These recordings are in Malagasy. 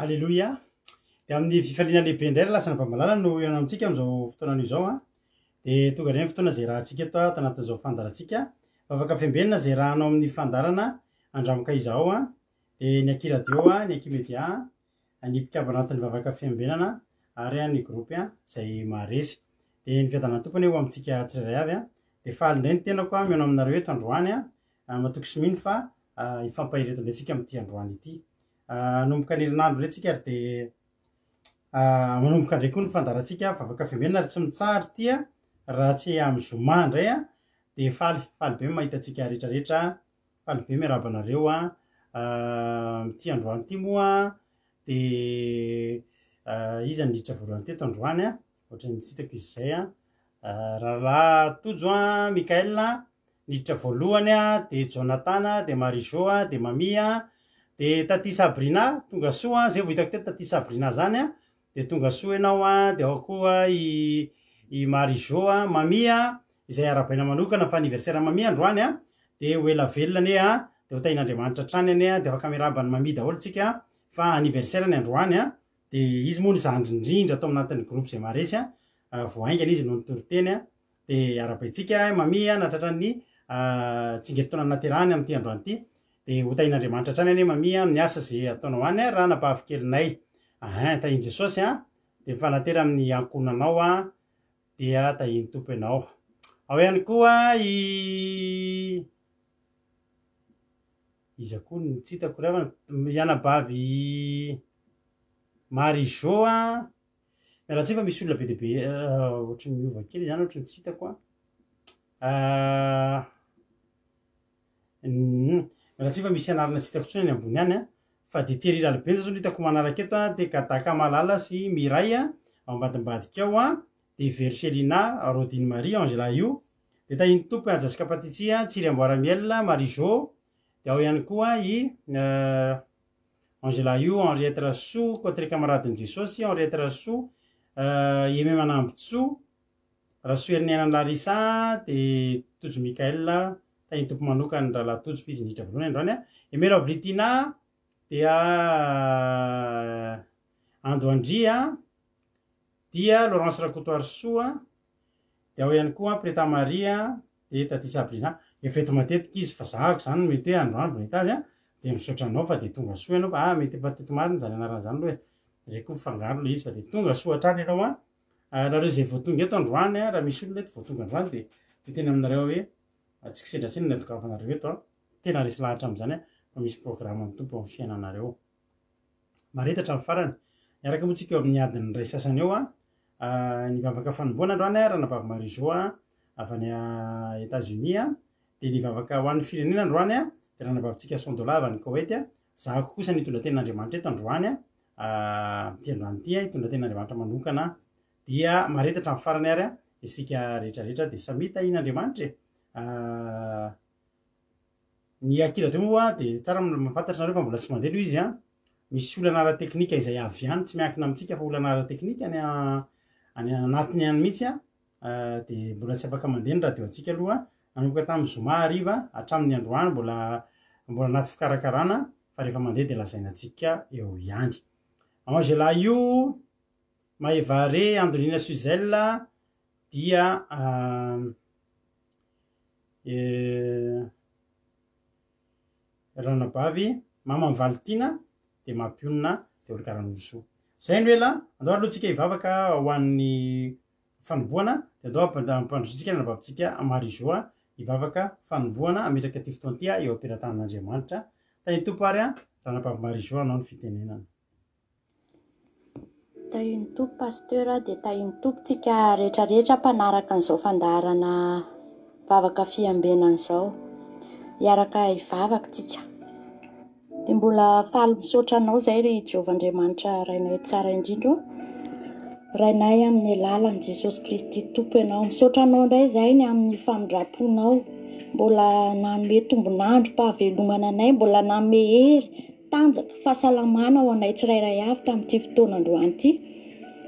Alléluia. De amin'ny fifaliana lehibe indray lasana mpamalala no iana amintsika amin'izao fotoana izao a. De tonga ireny fotoana zay rahantsika eto ato anatin'izao fandarantsika. Vavaka fiambenana zay rahanao amin'ny fandarana andramaka izao a. De ny Aki radio a, ny Aki media, ny mpikabana anatin'ny vavaka fiambenana ary ny groupe a zay maharesy. De ny fiadanan'ny tompony eo amintsika tsirairay avy a. De faly indray ny tenako a mihaino aminareo eto androany a. Matoky sy mino fa ifampahireto indray amin'ity androany ity. Nomboka nerinandro iretsika ary de manomboka ndray koa ny fandarantsika vavaka fiambenana ary tsy mitsary tia raha tsy amin'ny zoma indray a. De faly be mahitantsika rehetrarehetra, faly be miaraba anareo a. Ty androany ty moa de iza niditra voalohany teto androany a, ohatry ny tsitako izy zay a. Rahalahy Tojo a, Mikael niditra voalohany a, de Jonathan, de Marijo a, de Mamia, de Taty Sabrina tonga soa zay vao hitako teto Taty Sabrina zany a. De tonga soa ianao a, de ao koa i Marijo a, Mamia izay arabaina manokana fa anniversaire Mamia androany a. De ho ela velona ane a, de ho tain'Andriamanitra trany ane a, de afaka mirabany Mamia daholo tsika fa anniversaire ny androany a. De izy moa nizandry indrindra atao anatin'ny groupe zay maharesy a, voaingana izy no nitoriteny a. De arabaitsika Mamia natratra ny tsingeritaona naterahany amin'ity androany ity. De ho tain'Andriamanitra trany ane Mamia amin'ny asa zay ataonao any a raha napahavikelinay. Tahiny Jesosy a, de mifanatera amin'ny ankonanao a, dia tahiny tompo ianao. Ao ihany koa iza koa ny tsitako revana ianabavy Marijo a. Mialatsy fa misy olona be dia be ohatry ny miova kely zany ohatry ny tsitako a. Mialatsy fa misy anarana tsitako tsony any ambony any a. Fa de Thierry Lalbenza zao hitako manaraka eto a, de Kadaka Malala sy Miray a ao ambadimbadika ao a. De Verselina, Rodine Marie, Angela Io. De tahiny tompo Jessica Patitsia, Tsiry Amboaramiel, Marijo. De ao ihany koa i Angela Io, Henriette Rassou, Cotre Camarade Jesosy, Henriette Rassou, Aimé Manambotso, Rassou Herniana Larissa, de Tojo Mikael, tahiny tompo manokany Rala Tojo fa izy niditra voalohany androany a. Aimé Lavritina, dia Ando Andria, dia Laurence Rakoto Arsoa, de ao ihany koa Preta Maria, de Taty Sabrina. Efa eto matetika izy fa zahako zany mety hoe androany vao nahita azy a. De misaotra anao fa de tonga soa ianao fa mety efa teto mariny zany anarana zany hoe reko mifangaro le izy fa de tonga soa hatrany ianao a. Nareo zay vao tonga eto androany a, raha misy olona eto vao tonga androany de teny aminareo hoe tsy kisendratsiny ny atokavanareo eto a. Tena resy lahatra amin'izany a, fa misy programme amin'ny tompo amin'ny fiainanareo. Maretatra amin'ny farany. Miaraka moa tsika eo amin'ny adiny ray sasany eo a. Ny vavaka fanomboana androany a, ranabavy Marijo a, avy any États-Unis a. De ny vavaka ho an'ny firenena androany a, de ranabavitsika Sondola avy any Koweït a. Zahako kosa nitondra ten'Andriamanitra eto androany a. Ty androany ty a, hitondra ten'Andriamanitra manokana. Dia maretatra amin'ny farany ary a, isika rehetrarehetra de samy tahin'Andriamanitra e. Ny Aki radio moa de tsara mahafantatra nareo fa mbola tsy mandeha aloha izy a. Misy olana ara-teknika izay avy any tsy miankina amintsika fa olana ara-teknika any anatiny any mihitsy a. De mbola tsy afaka mandeha ny radio antsika aloha. Nanomboka tamin'ny zoma hariva hatramin'ny androany mbola anaty fikarakarana fa rehefa mandeha de lazainantsika eo ihany. Angela Io, Maevare, Andolina Suzelle, dia ranabavy Mama Valtina, de Mampionina, de Olikaran'Olosoa. Zay no ela, andao aloha tsika hivavaka ho an'ny fanomboana, de andao ampandrosotsika ny ranabavitsika Marijo hivavaka fanomboana ametraka ty fotoana ty eo am-pelantanan'Andriamanitra. Tahiny tompo ary a, ranabavy Marijo anao ny fitenenana. Tahiny tompo pasteur, de tahiny tompo tsika rehetrarehetra mpanaraka an'izao fandarana vavaka fiambenana zao. Hiaraka hivavaka tsika. De mbola faly misaotra anao zay ry Jehovandriamanitra rainay tsara indrindra. Rainay amin'ny alalan'i Jesosy Kristy tompo ianao. Misaotra anao indray zay ny amin'ny famindraponao. Mbola nanome tombonandro mpahavelomana anay, mbola nanome hery, tanjaka, fahasalamana ho anay tsirairay avy tamin'ity fotoana androany ity.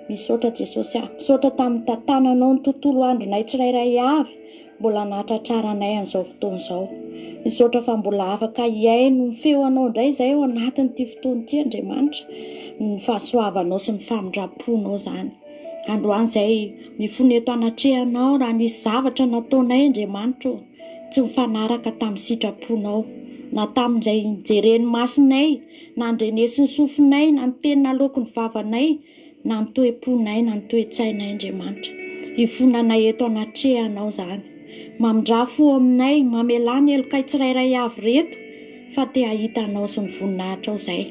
Misaotra Jesosy a. Misaotra tamin'ny tantananao ny tontolo andronay tsirairay avy. Mbola nahatratrara anay an'izao fotoana izao. misaotra fa mbola afaka iaino ny feoanao indray izay ao anatin'ity fotoana ity Andriamanitra, ny fahasoavanao sy ny famindram-ponao izany. Androany izay mifono eto anatrehanao raha nisy zavatra nataonay Andriamanitra tsy mifanaraka tamin'ny sitraponao, na tamin'izay nijereny masonay, na ndrenesi ny sofinay, na ny teny naloako ny vavanay, na ny toe-ponay, na ny toe-tsainay Andriamanitra. Ifonanay eto anatrehanao izany. Mamindrafo aminay, mamelany elokay tsirairay avy reto fa te ahitanao sy ny voninahitra ao izay.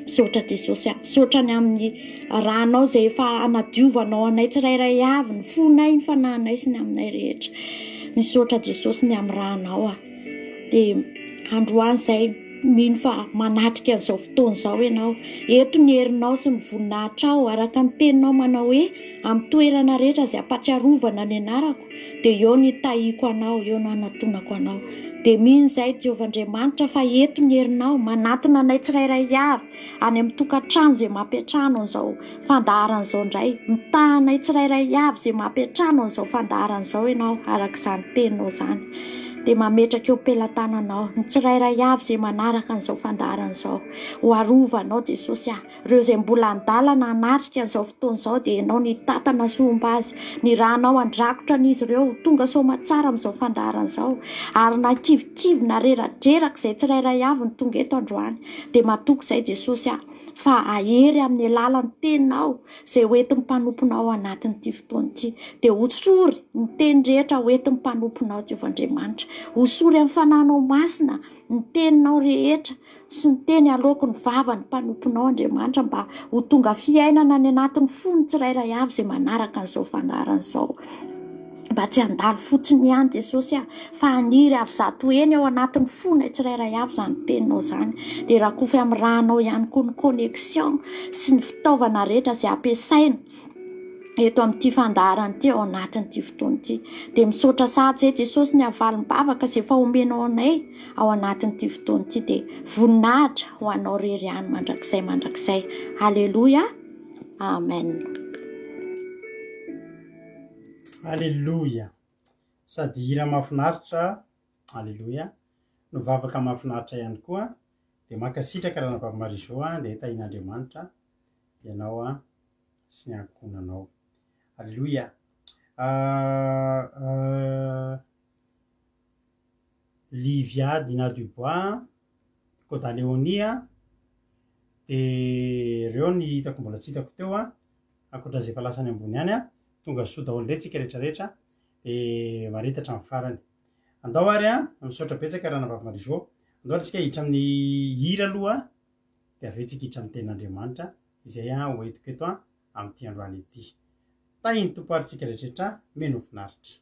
Misaotra Jesosy, misaotra ny amin'ny rahanao izay efa anadiovanao anay tsirairay avy, ny fonay, ny fanahinay sy ny aminay rehetra. Misaotra Jesosy ny amin'ny rahanao dia androany izay mino fa manatrika an'izao fotoana izao ianao. Eto ny herinao sy ny voninahitra ao, araka ny teninao manao hoe amin'ny toerana rehetra izay ampatsiarovana ny anarako dia eo ny tahiko anao, eo no anatonako anao. Dia mino izay Jehovahandriamanitra fa eto ny herinao, manatona anay tsirairay avy any amin'ny tokantrano izay mampiatrano an'izao fandaharana izao indray, mitahanay tsirairay avy izay mampiatrano an'izao fandaharana izao ianao araka izany teninao izany. Dia mametraka eo am-pelantananao ny tsirairay avy izay manaraka an'izao fandaharana izao. Ho arovanao Jesosy ireo izay mbola andalana hanatrika an'izao fotoana izao dia ianao ny tatana somba azy, ny rahanao andrakotra an'izy ireo tonga soma tsara amin'izao fandaharana izao, ary na kivikivy reradraraka izay tsirairay avy ny tonga eto androany dia matoky izay Jesosy fa ahery amin'ny alalan'ny teninao izay hoentin'ny mpanomponao anatin'ity fotoana ity. Dia hosory ny teny rehetra hoentin'ny mpanomponao Jehovahandriamanitra, hosory amin'ny fanahinao masina ny teninao rehetra sy ny teny aloako ny vava ny mpanomponao Andriamanitra mba ho tonga fiainana ny anatin'ny fony tsirairay avy izay manaraka an'izao fandaharana izao. Mba tsy handalo fotsiny ihany Jesosy fa haniry avy zato eny ao anatin'ny fonay tsirairay avy izany teninao izany. Dia rakofy amin'ny rahanao ihany koa ny connexion sy ny fitaovana rehetra izay ampiasaina eto amin'ity fandaharana ity ao anatin'ity fotoana ity. Dia misaotra sahatra Jesosy ny avalim-bavaka izay efa omenao anay ao anatin'ity fotoana ity dia voninahitra ho anao rery ihany mandrakizay. Halleluja, amen. Alleluia. Sady hira mahafinaritra, alleluia, no vavaka mahafinaritra ihany koa dia mankasitraka raha Vavy Marizao dia tahin'Andriamanitra ianao sy ny ankonanao. Alleluia. Livia Dina Dubois, Côte Léonie dia ireo ny hitako mbola tsy hitako teo ankoatra izay efa lasany ambony any tonga soa daholo tsika rehetrarehetra dia maritatra amin'ny farany. Andao ary misaotra betsaka raha Vavy Marizao. Andao ary tsika hiditra amin'ny hira aloha dia avy eo tsika hiditra amin'ny tenin'Andriamanitra izay hoentiko eto amin'ity androany ity. Tahiny tompo ary tsika rehetrarehetra meno finaritra.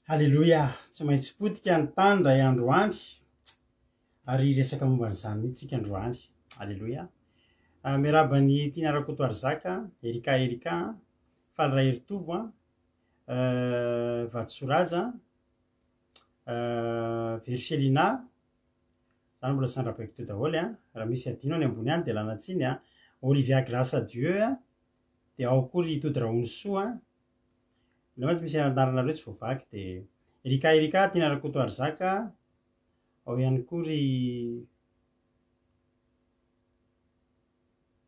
Halleloia, tsy maintsy potika ny tany ndray androandry ary resaka momba n'izany mihitsy tsika androandry. Halleloia. Miarabany tianarako toary zaka erika faly ray eritovo Vatsoraja Verselina zany mbola tsy nandrapaiko teo daholo raha misy adino any ambony any de lanatsiny Olivia Grâce à Dieu de ao kory Tody Raonsoa namantsy misy anarana reo tsy voavaky de erika tianarako toary zaka ao ihany kory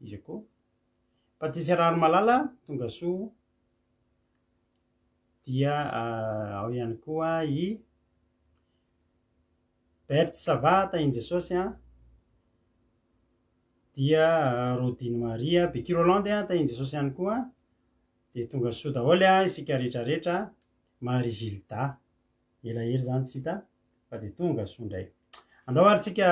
izy koa Patricia Ranomalala tonga soa dia ao ihany koa i Berthe Sava tainy Jesosy dia Rodine Maria Becky Rolande tainy Jesosy ihany koa de tonga soa daholo isika rehetrarehetra Marie Gilda elahery zany tsy hita fa de tonga soa ndray andao ary tsika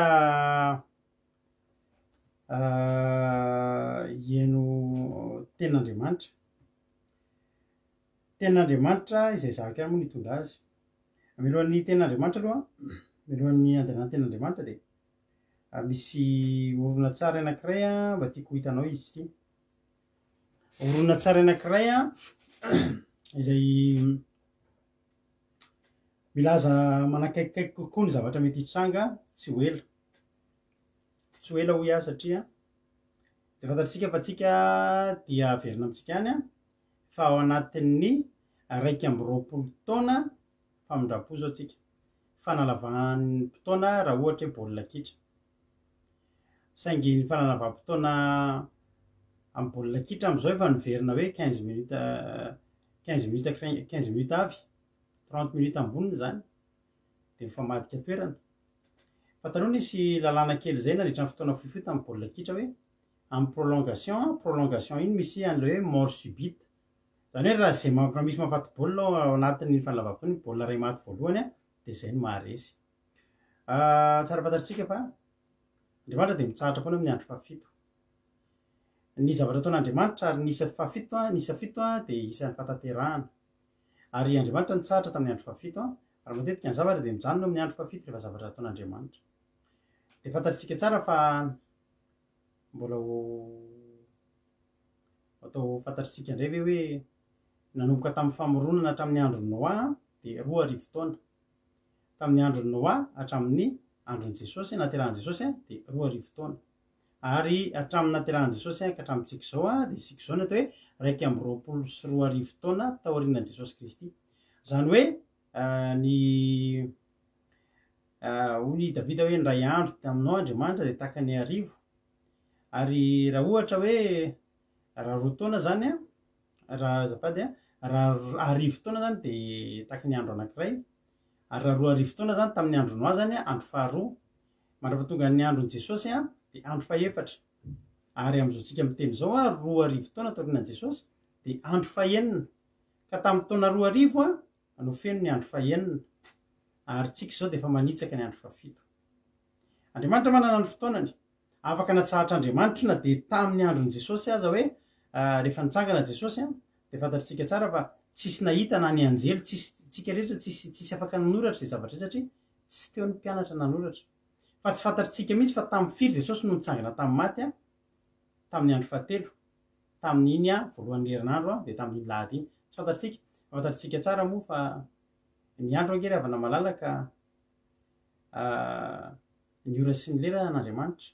ieno ten'Andriamanitra izay zaka moa nitondra azy milohan'ny ten'Andriamanitra aloha milohan'ny andehanan'ny ten'Andriamanitra de misy oronatsara anankiray mba tiako hitanao izy ty oronatsara anankiray izay milaza manakaikikaiky kokoa ny zavatra mety hitranga tsy ho ela hoy satria de fantatritsika fa tsika dia averina amitsika any fa ao anatin'ny 120 taona famindrapo zao tsika fanalavan'ny fotoana raha ohatra hoe baolina kitra saingy ny fanalavam-potoana amin'ny baolina kitra am'izao efa niverina hoe 15 minutes avy 30 minutes amboniny zany de mifamadika toerana fa taloha nisy lalàna kely zay nandritra ny fotoana fohifohy tamin'ny baolina kitra hoe amin'ny prolongation iny misy an'le hoe mort subite zany hoe raha zay misy mahafaty baolina ao anatin'ny fanalavam-pony baolina ray maty voalohany de zay no maharesy tsara fantatritsika fa Andriamanitra de mitsahatra foana amin'ny andro fahafito ny zavatra ataon'Andriamanitra ary nisy fahafito de isan'ny fataterahana ary Andriamanitra nitsahatra tamin'ny andro fahafito ary matetika ny zavatra de mijanona amin'ny andro fahafito rehefa zavatra ataon'Andriamanitra de fantatritsika tsara fa mbola atao fantatritsika indray ve hoe nanomboka tamin'ny famoronana hatramin'ny andro Noa de 2 arivo taona tamin'ny andro Noa hatramin'ny andron Jesosy naterahan Jesosy de 2 arivo taona ary hatramin'ny naterahan Jesosy ka hatramintsika zao de sika zao ny atao hoe 120 arivo taona taorinan Jesosy Kristy zany hoe ny Davida hoe ndray andro taminao Andriamanitra de takany arivo ary raha ohatra hoe raha 2 taona zany raha azafady raha arivo taona zany de takany andro anankiray ary raha 2 arivo taona zany tamin'ny andro Noa zany andro faharoa mandrapatonga ny andron Jesosy de andro fahaefatra ary am'izao tsika miteny zao 2 arivo taona taorinan Jesosy de andro fahaenina ka tamin'ny taona 2 arivo no feno ny andro fahaenina ary tsika zao de efa manitsaka ny andro fahafito Andriamanitra manana andro fotoanany afaka natsahatra Andriamanitra na de tamin'ny andron Jesosy aza hoe rehefa nitsangana Jesosy de fantatritsika tsara fa tsisy nahita na ny anjely tsisy tsika rehetra tsisy afaka nanoratra zay zavatra satria tsy teo ny mpianatra nanoratra fa tsy fantatritsika mihitsy fa tamin'ny firy jesosy no nitsangana tamin'ny maty a tamin'ny andro fahatelo tamin'iny a voalohan'ny herinandro a dia tamin'iny lahady iny tsy fantatritsika tsara moa fa ny andro angery avana malalaka ny ora sy ny lera n'Andriamanitra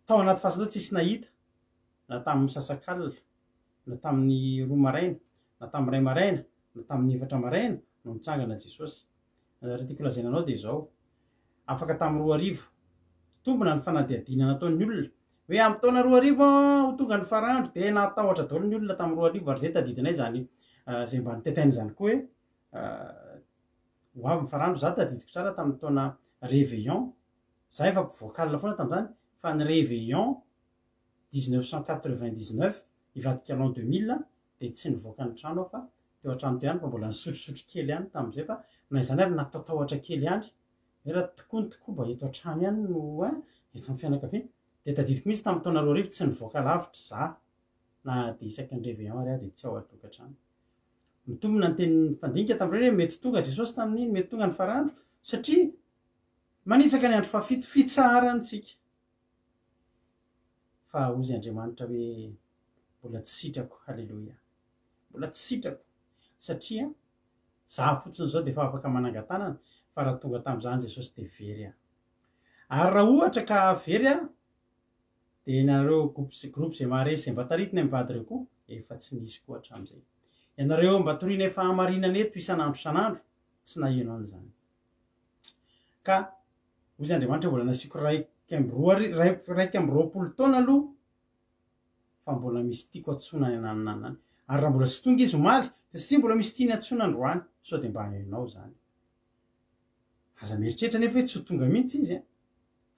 tao anaty fasatao tsisy nahita na tamin'ny sasakalina na tamin'ny roa maraina na tamin'ny ray maraina na tamin'ny efatra maraina no mitsangana jesosy retiako lazaina anao dia izao afaka tamin'ny roa arivo tombona ny fanadiadina nataon'ny olona hoe amin'ny taona roa arivo ho tonga ny farandro dia natahotra daholo ny olona tamin'ny roa arivo ary zay tadidinay zany zay mba nitetaina zany koa hoe ho avy ny farandro za tadidiko tsara tamin'ny taona réveillon za efa mpivoakalina foana tamin'izany fa ny réveillon 1999 ivadika l'an 2000 dia tsy nivoaka ny trano aho fa teo an-trano teo ihany fa mbola nisotrosotro kely ihany tamin'izay fa na izany ary natatahotra kely ihany raha tokoa ny tokoa mba eto an-trano ihany no eto amin'ny fianakaviana dia tadidiko mihitsy tamin'ny taona roa arivo tsy nivoaka lavitra za na dia isaky ny réveillon ary dia tsy ao atokantrano mitombona ny teny fandinika tamin'ireny hoe mety tonga jesosy tamin'iny mety tonga ny farandro satria manitsaka ny andro fafito fitsaharantsika fa ozy Andriamanitra hoe mbola tsy sitrako halleloia mbola tsy sitrako satria za fotsiny zao dia efa afaka manangan-tanana fa raha tonga tamin'izany jesosy dia very ary raha ohatra ka very dia nareo groupe zay mahare zay mba taritiny mivady reo koa efa tsy misy koa hatramin'izay ianareo mba toriana efa marinana eto isan'andro tsy naheno an'izany ka ozy Andriamanitra mbola nasiko raiky amby roapolo taona aloha fa mbola misy tiako atsona ny ananany ary raha mbola tsy tonga izy omaly dia satria mbola misy tiany atsona androany sao dia mba hainao zany aza mieritreritra nefa hoe tsy ho tonga mihitsy izy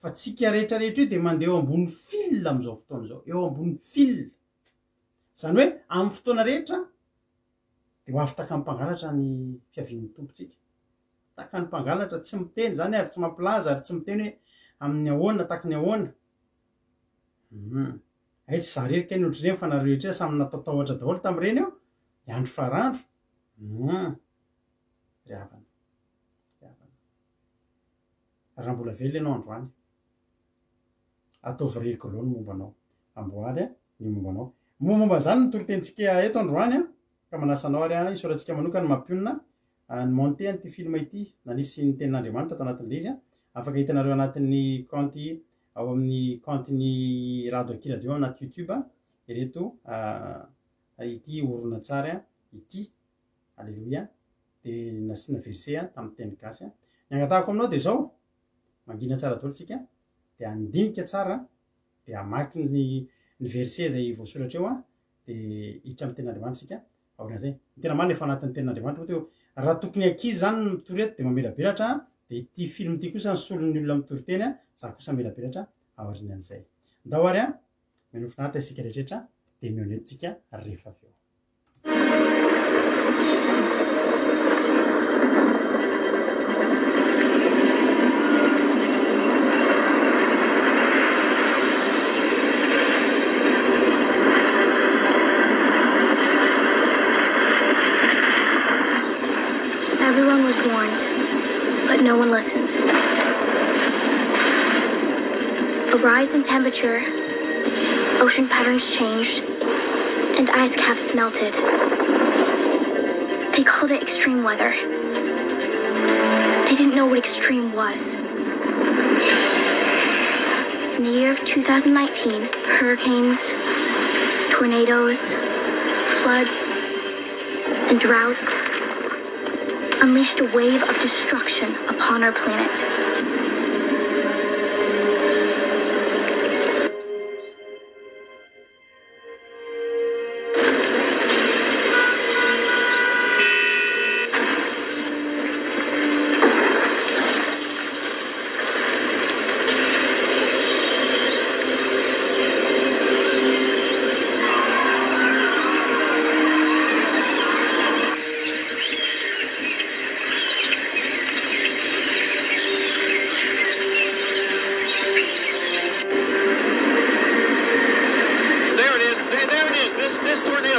fa tsika rehetrarehetra io dia mandeha eo ambony fil amin'izao fotoana izao eo ambony fil zany hoe amin'ny fotoana rehetra dia ho avy taka ny mpangalatra ny fiavian'ny tompontsika taka ny mpangalatra tsy miteny zany ary tsy mampilaza ary tsy miteny hoe amin'ny ahoana taka ny ahoana ay tsy za rerika ny ohatr'ireny fa nareo rehetra samy natatahotra daholo tamin'ireny eo andro farandro ryhavana raha mbola velona ianao androany ataovy reglo ny mombanao amboary ny mombanao momba zany nytoritentsika eto androany ka manasanao ary isorantsika manoka ny mampionina ny monté an'ity film ity nanisy ny tenin'Andriamanitra atao anatin'ilay izy afaka hitanareo anatin'ny compte ao amin'ny compteny radio akiradio anaty YouTube ireto ity orona tsara ity alleluia dia nasiana verset tamin'ny teny gasy ny agnatahako aminao dia zao mangina tsara daholo tsika dia andinika tsara dia amaky ny verset zay voasoratra eo dia hiditra amin'ny tenin'Andriamanitra sika aorin'izay ny tena marina efa anatin'ny tenin'Andriamanitra teo raha tokony ankizy zany mitory eto dia mamelabelatra dia ity film ity kosa ny solon'ny olona mitory teny za kosa melabelatra aorinan'izay ndao ary menofinaritra isika rehetrarehetra dia mionetotsika rehefa avy eo Everyone was warned, but no one listened. A rise in temperature, ocean patterns changed, and ice caps melted. They called it extreme weather. They didn't know what extreme was. In the year of 2019, hurricanes, tornadoes, floods, and droughts unleashed a wave of destruction upon our planet.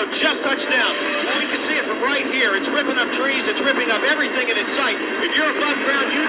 Just touched down. We can see it from right here. It's ripping up trees. It's ripping up everything in its sight. If you're above ground, you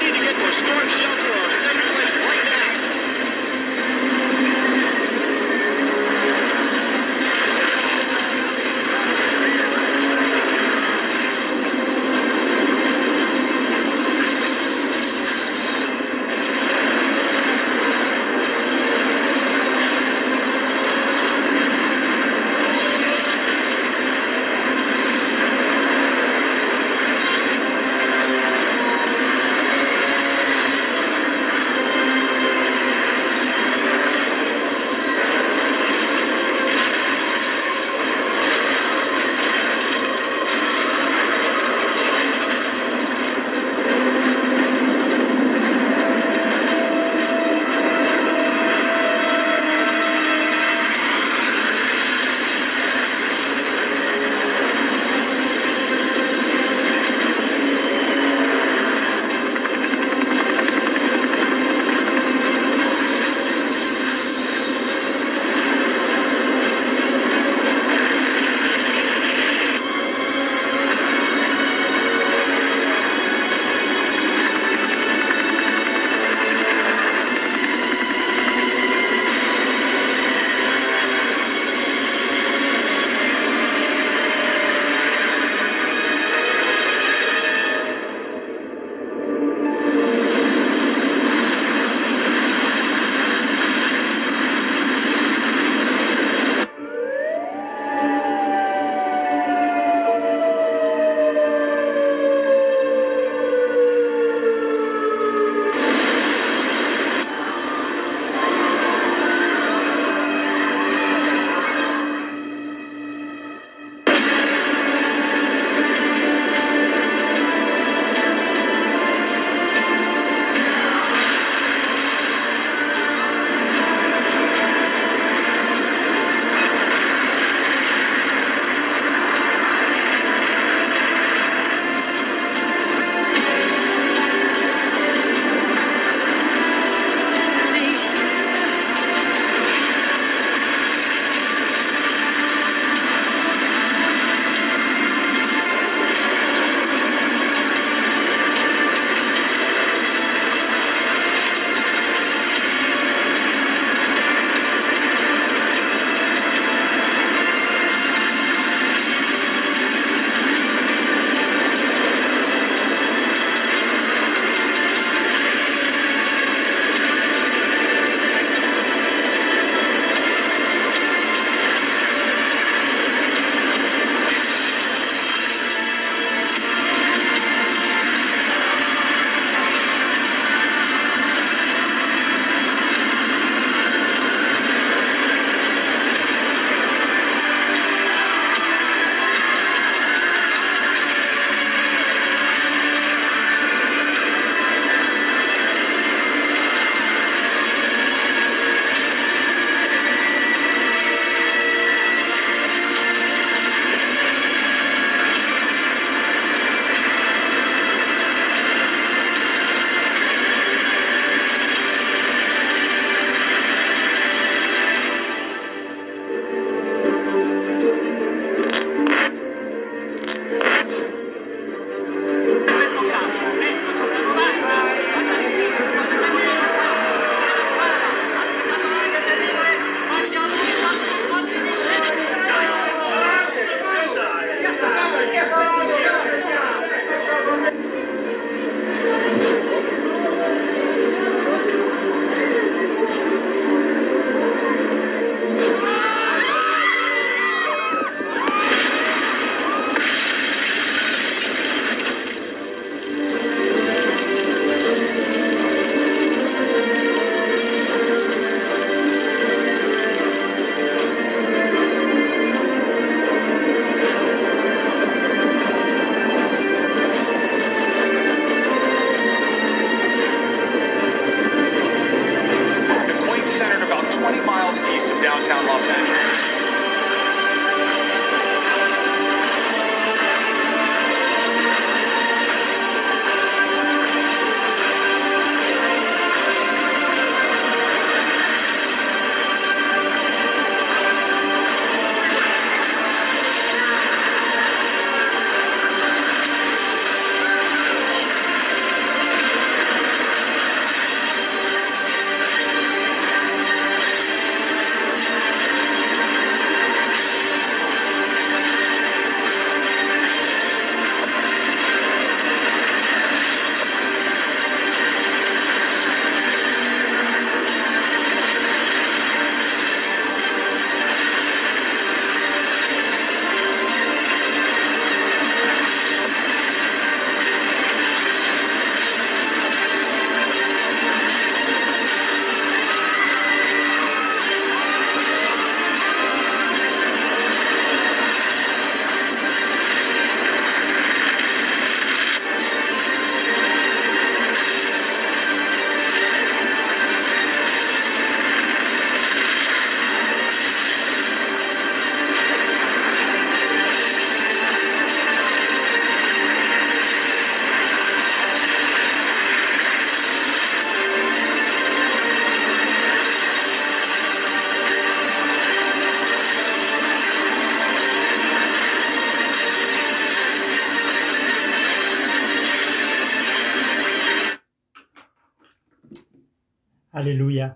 alleloia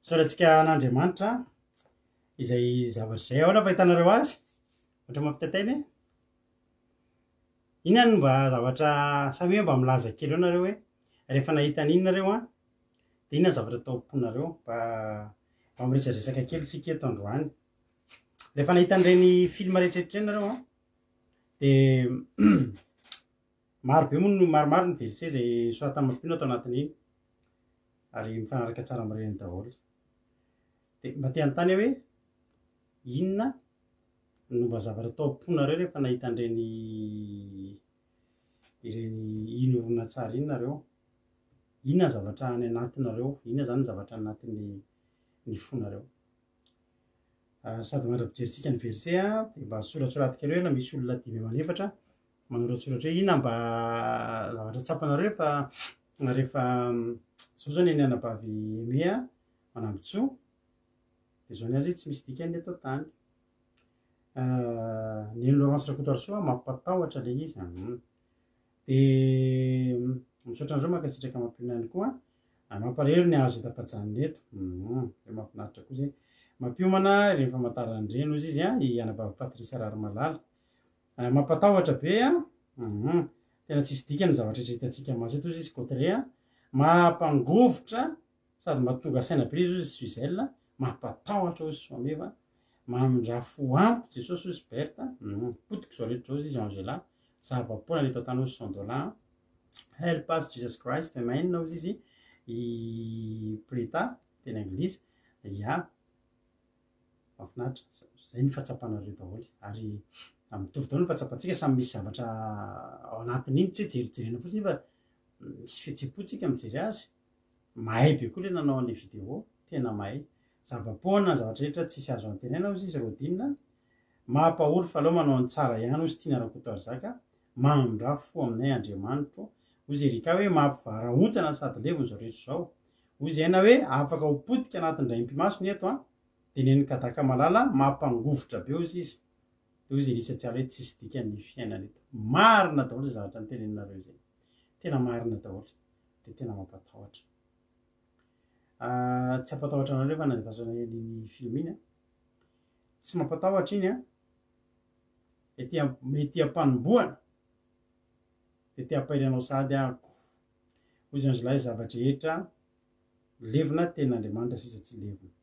soratsika an'andriamanitra izay zavatra zay ao na fahitanareo azy ohatra mampitatainy inany mba zavatra samy hoe mba milaza kely eo nareo hoe rehefa nahitan'iny nareo a de inona zavatra taomponareo mba miresadresaka kely tsika eto androany rehefa nahitan'ireny film rehetrarehetra reny nareo a de marobe mono maromaro ny verset zay soatany mampino atao anatin'iny ary mifanaraka tsara am'ireny daholo de mba te anontany hoe inona no mba zavatra taomponareo rehefa nahitan'ireny inorona tsara iny nareo inona zavatra any anatinareo inona zany zavatra anatin'ny fonareo sady mandra-pijeritsika ny verset a de mba soratsoratika reo na misy olona 5-efatra manoratsoratra hoe inona mba zavatra tsapanareo rehefa zao zany eny anabavy emea manambotsoa de zao ny azy hoe tsy misy dikany atao tany ny Laurence Rakotoarisoa mampatahotra le izy de misaotra andreo mankasitraka mampionany koa mampalahelo ny azo etapajanony eto de mahafinaritra koa zay mampiomana ireny famantaran'ireny ozy izy a anabavy Patrice Rarimalala mampatahotra be a tena tsisy dikany zavatra hitantsika mazy eto ozy izy cotre a mampangovotra sady mahatonga saina be izy ozy Suzel mampatahotra ozy soameva mamindrafo amiko Jesosy ozy Berta potiko zao rehetra zao izy Angela zavapoana ny eto tany ozy $100 help us Jesus Christ amen ozy izy i preta teny anglisy ya mafinatra zay ny fatsapanareo daholo ary mitovy daholo ny fatsapantsika samy misy zavatra ao anatin'iny tsy hoe jerijerena fotsiny fa misy fihetsepotsika mijery azy mahay be koa le nanao an'le vidéo tena mahay zavapoana zavatra rehetra tsisy azo antenena ozy izy rodinina mampahory fa aloha manao ny tsara ihany ozy tiana Rakotoary zaka mamindra fo aminay Andriamanitro ozy erika hoe mampivaraontsana sady levony zao rehetra zao ozy aina hoe afaka hopotika anatin'ny raim-pimasony eto a de neny kadaka malala mampangovotra be ozy izy de ozy eritsatsiala hoe tsisy dikan'ny fiainana eto marina daholo zay zavatra nytenenareo zay tena marina daholo de tena mampatahotra tsy ampatahotra anareo fa nandefasan'ny film iny a tsy mampatahotra iny a mety ampanomboana de te ampairanao sady ako ozy anzolay zavatra rehetra levina ten'Andriamanitra sisa tsy levina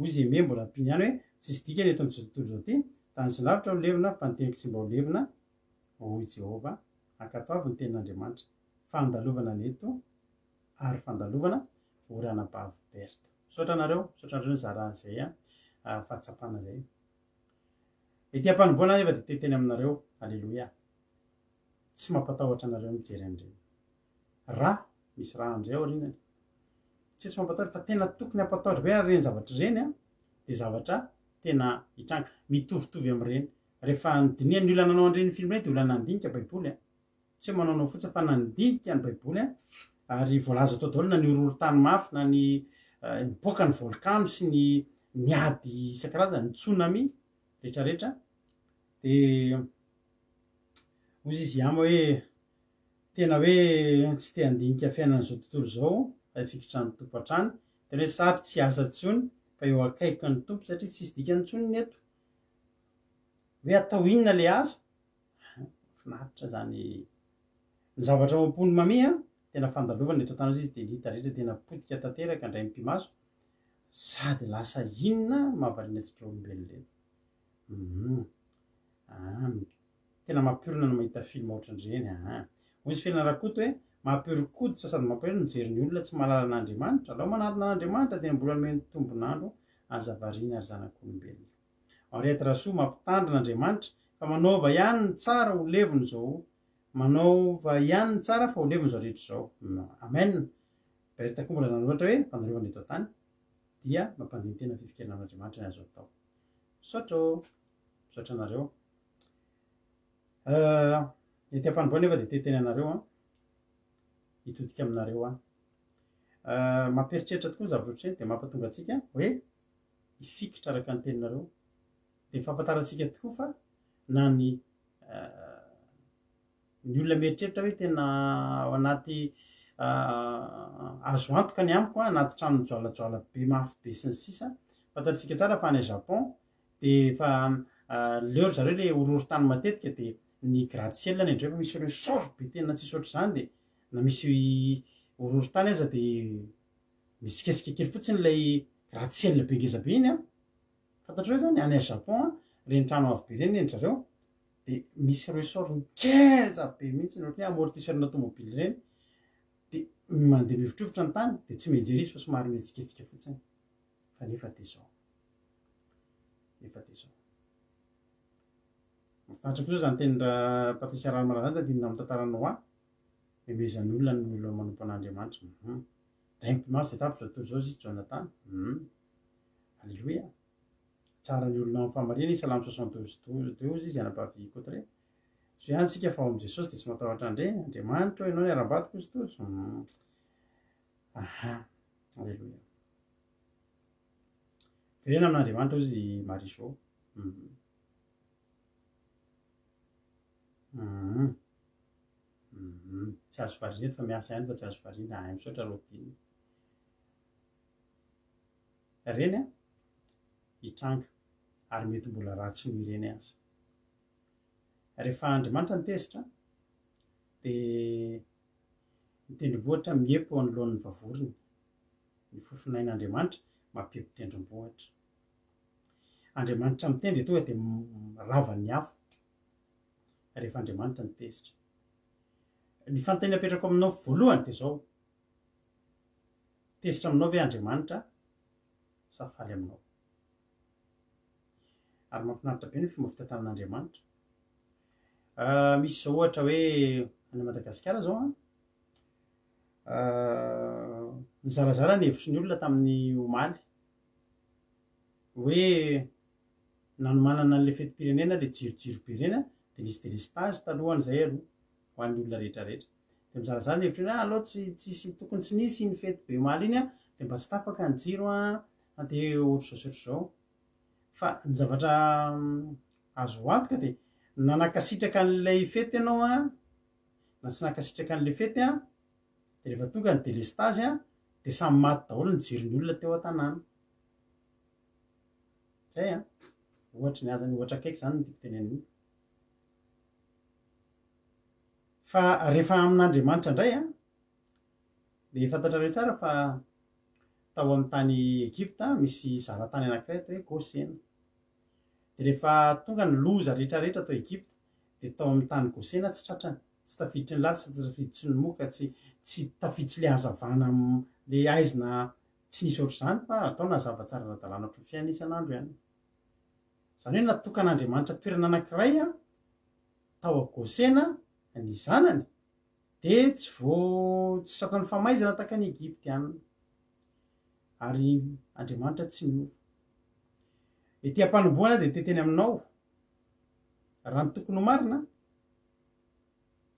ozy eme mbola ampiny ihany hoe tsisy dikany eto amin'izao tontolo zao ty tany sy lavitra ho levina fa nyteniko tsy mba ho levina hoy Jehova ankatoavy ny ten'Andriamanitra fandalovana neto ary fandalovana orana bavy Berta misaotra anareo ny zaran'izay a fahatsapana zay mety ampanomboana efa de teteny aminareo alleloia tsy mampatahotra anareo mijery an'ireny raha misy raha am'izay ao rinany tsy mampatahotra fa tena tokony ampatahotra be reny zavatra reny a de zavatra tena hitranga mitovitovy am'ireny rehefa nydiniany olona nanao an'ireny film reny de olona nandinika baiboly a tsy hoe manaonao fotsiny fa nandinika ny baiboly a ary voalaza tao daholo na ny ororon-tany mafy na ny miboaka ny volcano sy ny miady isan-karazany ny tsunami rehetrarehetra de ozy izy ama hoe tena hoe tsy te handinika fiainana zao tontolo zao fikitran'ny tompo an-trano tena hoe satry tsy asa tsony fa eo akaiky ny tompo satria tsisy dikany tsony ny eto hoe atao inona le asa finaritra zany ny zavatra mampony mamia tena fandalovana eto tany izy de nita rehetra tena potika tanteraka ndray mpimaso sady lasa inona mahavariana antsika olombelona reto tena mampiorona no mahita film ohatran'ireny ozy fiainana Rakoto hoe mampihorokoditra sady mampahelo mijery ny olona tsy mahalala an'Andriamanitra alao manatona an'Andriamanitra de mbola nomeny tombonandro azavariana ary zanak'olombelona Henriette Rasoa mampitandrina Andriamanitra fa manaova ihany ny tsara ho levony zao manaova ihany ny tsara fa ho levony zao rehetra zao amen Berta koa mbola nanoratra hoe fandalovana eto tany dia mampandiny tena fifikiranao an'Andriamanitra ny azo atao misaotra anareo ety ampanomboana nefa de teteny anareo hitodika aminareo mamperitreritra tokoa ny zavatra ohatrany de mampatonga atsika hoe hifikitra araka ny teninareo de fampataratsika tokoa fa na ny ny olona mieritreritra hoe tena ao anaty azo antoka ny amiko anaty trano joalajoala be mafy be sy ny sisa fantatsika tsara fa any Japon de fa leo zareo le ororon-tany matetika de ny gratte-ciel ny ndray fa misy ireo sort be tena tsisy ohatr' zany de na misy ororon-tany aza de mitsiketsika kely fotsiny lay gratte-ciel be ngezabe iny a fantatrareo zany any Japon reny trano avy be reny endry zareo de misy ireo sort ngeza be mihitsy ohatry hoe amortisseur-na tomobily reny de mandeha mivotrovotra ny tany de tsy mijery izy fa somary mihetsiketsika fotsiny fa nefa de zao mahafantatrako zao zany tenindra Patricia Ranomalaza zany tadinina amin'ny tantarany Noa memezan'ny olona ny olona manompo an'Andriamanitra raimpimaso zay tapitra atao zao izy Jonathan alleluia tsara ny olona amin'ny famarina Salamo 72 izy anabavy kotre so ihany sika fa ao am' Jesosy de tsy matahotra andre Andriamanitra ianao ny aram-badiko izy tojo alleluia terena amin'Andriamanitra izy Marisô tsy azo variana eto fa miasa ihany fa tsy azo variana misaotra rotiny reny a hitranga ary mety mbola ratsy no ireny aza rehefa Andriamanitra nitezitra de mitendrombohatra miepo anoloan'ny vavorony ny fofinain'Andriamanitra mampiepy tendrombohatra Andriamanitra mitendry tonga de ravan'ny afo rehefa Andriamanitra nitezitra ny fanontaniana apetrako aminao voalohany de zao tezitra aminao ve Andriamanitra sa faly aminao ary mahafinaritra be ny fomba fitantanan'Andriamanitra misy zao ohatra hoe any Madagasikara zao nizarazara ny hevitry ny olona tamin'ny omaly hoe nanomanana an'le fetim-pirenena le jirojiro be reny de nisy délestage talohan'izay aloha ho an'ny olona rehetrarehetra de mizarazara ny hevitry hoe aloha tsisy tokony tsy nisy ny fety be omaly iny de mba tsy tapaka ny jiro de ohatr'zao zao fa ny zavatra azo antoka de nanakasitraka an'ilay fety ianao na tsy nakasitraka an'le fety de rehefa tonga ny délestage de samy maty daholo ny jiron'ny olona teo an-tanàna zay ohatra ny azany ohatra akaiky zany ny tiako teneniny fa rehefa amin'Andriamanitra indray de fantatrareo tsara fa tao amin'ny tany Egypta misy zaran-tany anankiray atao hoe Gosena de rehefa tonga ny loza rehetrarehetra atao Egypta de tao amin'ny tany Gosena tsy tratrany tsy tafiditry ny lalitra tsy tafiditry ny moka tsy tafiditry le hazavana le aizina tsy nisy ohatr' zany fa ataona zavatsara ara-dalàna ohatry ny fiaina isan'andro ihany zany hoe natokan'Andriamanitra toerana anankiray tao Gosena ny zanany de tsy tratrany famaizana tahaka ny Egypta ihany ary Andriamanitra tsy miova ety am-panomboana de teteny aminao raha ny tokony ho marina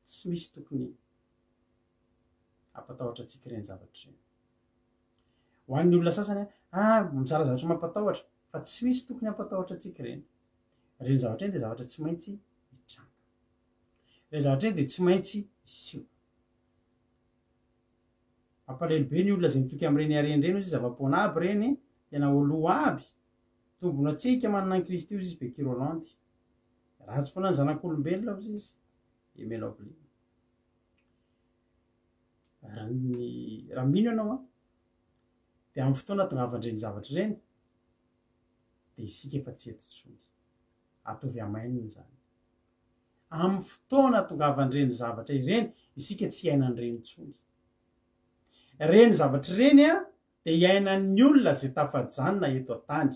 tsy misy tokony ampatahotra atsika ireny zavatra ireny ho an'ny olona sasany mizara zavatra mampatahotra fa tsy misy tokony ampatahotra atsika ireny reny zavatra eny de zavatra tsy maintsy hitranga reny zavatra eny de tsy maintsy iseho ampalelo be ny olona zay mitoky am'ireny areny reny izy zava-poana aby reny tena oloa aby tombona atsika manana ny Kristy izy Bekirolandy ratsy foana ny zanak'olombelona ozy izy emela volina raha mino ianao de amin'ny fotoana tongavandreny zavatra ireny de isika efa tsy eto tsony atovy amaininy zany amin'ny fotoana tongavandreny zavatra ireny isika tsy iainan'ireny tsony reny zavatra ireny de iainan'ny olona zay tafajanona eto an-tany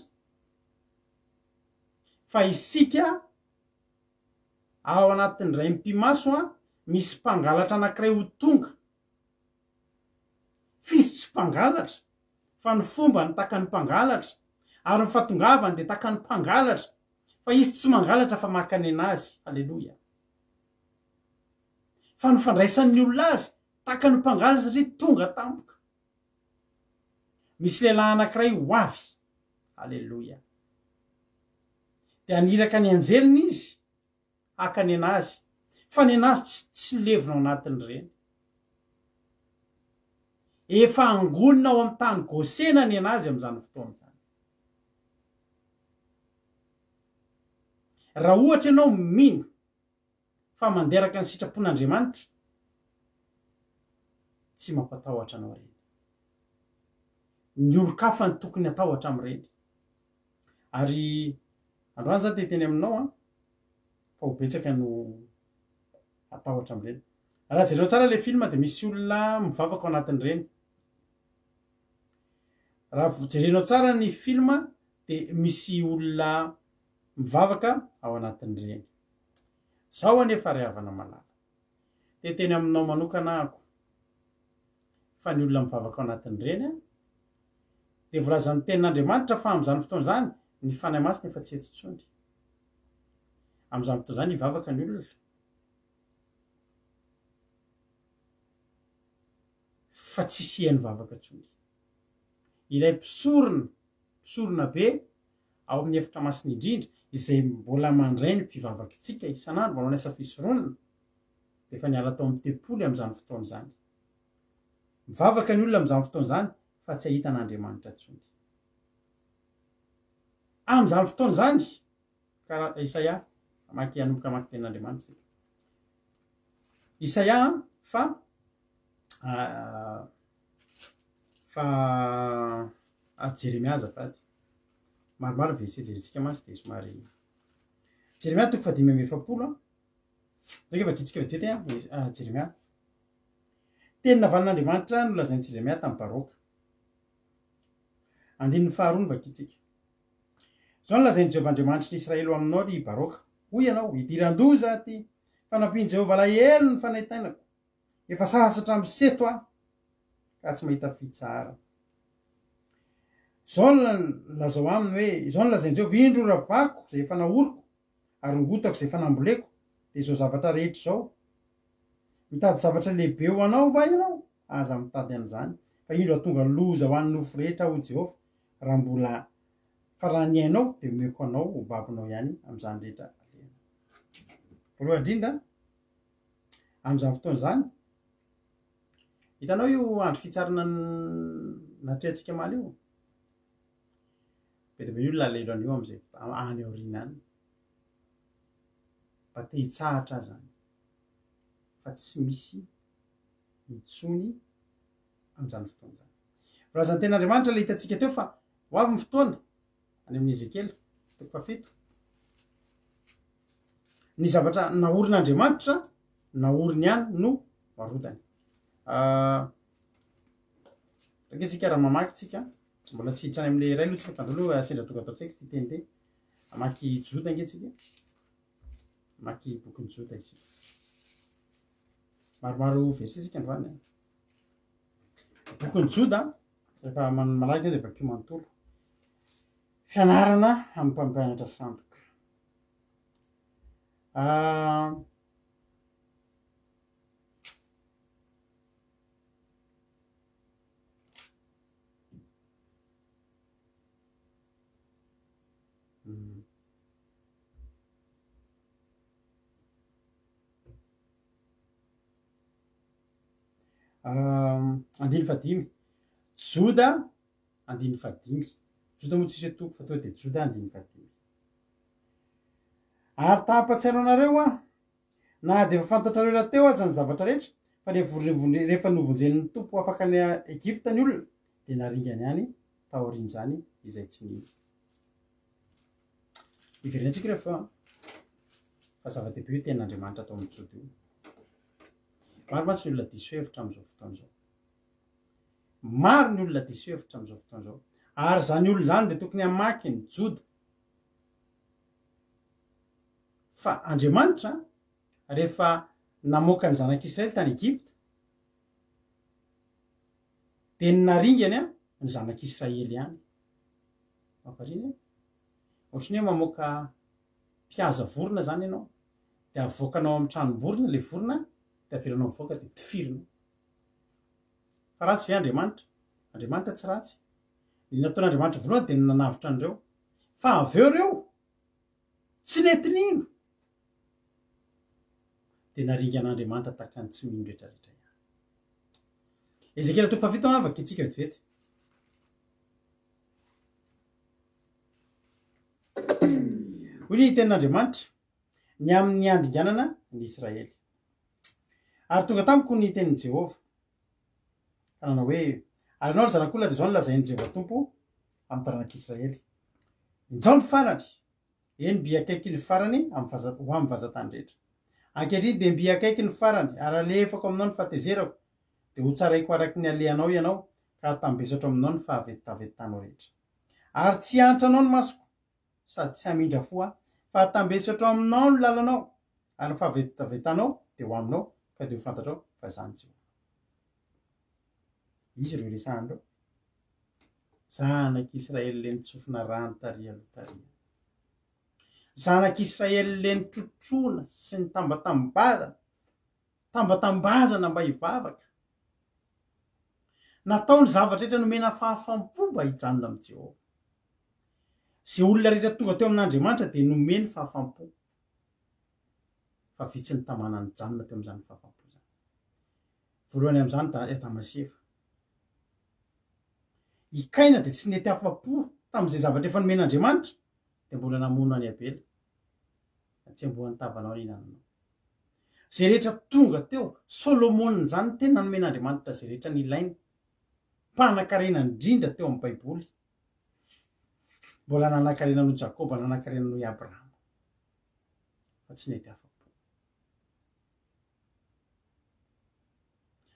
fa isika ao anatin'ny ray mpimaso misy mpangalatra anankiray ho tonga fizy tsy mpangalatra fa ny fomba ny taka ny mpangalatra ary ny fatongavany de taka ny mpangalatra fa izy tsy mangalatra fa makany anazy alleloia fa ny fandraisan'ny olona azy taka ny mpangalatra satria tonga tampoka misy lehilahy anankiray ho avy alleloia de aniraka ny anjeliny izy hakany anazy fa ny anazy tsy levinao anatin' reny efa angonina ao amin'ny tany gosena ny anazy amin'izany fotoana zany raha ohatra ianao mino fa manderaka ny sitrapon'Andriamanitra tsy mampatahotra anao reny ny olo-kafa ny tokony atahotra amin'ireny ary androany zany teteny aminao fa ho betsaka no atahotra amin'ireny raha jereo tsara le filma dia misy olona mivavaka ao anatin'ireny raha jerenao tsara ny filma dia misy olona mivavaka ao anatin'ireny zao anefa rehavana malala teteny aminao manokana ako fa ny olona mivavaka ao anatin'ireny dia voalazan'ny tenin'Andriamanitra fa amin'izany fotoana izany ny fanahy masina efa tsy eto intsony amin'izany fotoana izany hivavaka ny olona fa tsy isiany vavaka intsony ilay mpisorona be ao amin'ny efitra masina indrindra izay mbola mandray ny fivavakatsika isan'andro manao ny asa fisoronana dia efa niala tao amin'ny tempoly amin'izany fotoana izany mivavaka ny olona amin'izany fotoana izany fa tsy ahitan'Andriamanitra intsony amin'izany fotoana izany karaha Isaia amaky anomboka amaky tenin'Andriamanitra Isaia fa Jeremia azafady maromaro verset jerentsika masy dia somary Jeremia 5:7 ndraiky efa kitsika vetivety Jeremia teny navalin'Andriamanitra no lazain'i Jeremia tamin'ny Baroka 9:2 no vakitsika zao no lazain'i Jehovahandriamanitra ny Israely aminao ry Baroka hoy ianao idiran-doza ty fanampian'i Jehovah lahelo ny fanaitainako efa sasatra amin'ny seto ka tsy mahita fitsara zao lazao aminy hoe zao no lazain'i Jehovah indro ravako zay efa naoriko ary ngotako zay efa namboleko dia izao zavatra rehetra zao mitady zavatra lehibe ho anao va ianao aza mitady an'izany fa indro atonga loza ho an'ny nofo rehetra ho Jehovah raha mbola fa raha ny ainao dia omeko anao ho babinao ihany amin'izany rehetra alena voalohany indrindra amin'izany fotoana izany hitanao io andro fitsarana natrehantsika maly io be dia be olona alelo an'io amin'izay any aoriana any mba te hitsahatra zany fa tsy misy intsony amin'izany fotoana izany voalazan'ny tenin'Andriamanitra le hitantsika teo fa ho avy ny fotoana any amin'ny Ezekely 7 ny zavatra naorin'Andriamanitra naoriny ihany no varodany raketsika raha mamaky tsika mbola tsy hitrany amin'le iray aloha tsika tandroaloha sendra tonga atao tsaiko ty teny teny amaky Joda angetsika amaky bokin'ny Joda isika maromaro verset tsika androany bokin'ny Joda rehefa malaky dia vakio manontolo fianarana amin'ny mpampianatra sandoka andiny fadimy Joda andiny fadimy Joda moa tsisy atoko fa tonga dia Joda andiny fadimy ary tahampatsiaro anareo na dia efa fantatrareo rahateo aza ny zavatra rehetra fa rehefa novonjen'ny tompo afaka ny Egypta ny olona dia naringany ihany taorian'izany izay tsy nino iverenantsika rehefa fa zava-dehibe io tenin'Andriamanitra atao amin'ny Joda io maro tsy ny olona diso hevitra amin'izao fotoana izao maro ny olona diso hevitra amin'izao fotoana izao ary zany olona zany dia tokony hamaky ny Joda fa Andriamanitra rehefa namoaka ny zanak'Israely tany Egypta dia naringany ny zanak'Israely ihany mamparina ohatran'ny hoe mamoaka mpihaza vorona zany ianao dia avoakanao amin'ny tranom-borona le vorona dia avelanao mivoaka dia tifirina fa ratsy ve Andriamanitra tsy ratsy ny nataon'Andriamanitra voalohany dia nanavitra an'ireo fa aveo ireo tsy nentinino de naringa an'Andriamanitra taka ny tsy mino rehetrarehetra ihany. Ezekela 7 afaka itsika vetivety. Hoy ny tenin'Andriamanitra ny amin'ny andringanana ny Israely. Ary tonga tamiko ny tenin'i Jehova. Kanana hoe ary anao ry zanak'olona de zao nolazain'i Jehova Tompo amin'ny taranak'Israely. Injao ny farany, eny mby akaiky ny farany ho amin'ny vazatany rehetra. Ankehitriny de mby akaiky ny farany ary alefako aminao ny fahatezerako de ho tsaraiko araky ny alehanao ianao ka tambesatro aminao ny fahavetavetanao rehetra. Ary tsy antranao ny masoko sady tsy hamindra fo aho fa tambesatro aminao ny lalanao ary ny fahavetavetanao de ho aminao ka de ho fantatrao fa zany Jehova. Izy ireo resahandreo zanak'Israely le nitsofina rano taria aloha taria. Zanak'Israely le nitrotrona sy ny tambatambazana mba hivavaka. Natao ny zavatra rehetra nomena fahafampo mba hijanona amin'ny Jehova. Ze olona rehetra tonga teo amin'Andriamanitra de nomeny fahafampo. Fa vitsy ny tamana ny janona teo amin'izany fahafampo zany. Voalohany amin'izany Tamaseva. Ikaina de tsy nety afapo tamin'izay zavatra efa nomen'Andriamanitra de mbola namono any Abela. Tsy amboany tavanao ny hinananao. Zay rehetra tonga teo, Solomona zany tena nomen'Andriamanitra zay rehetra nilainy. Mpanakarena indrindra teo amin'ny Baiboly. Mbola nanankarena an'i Jakoba, nanankarena an'i Abrahama. Fa tsy nety afapo.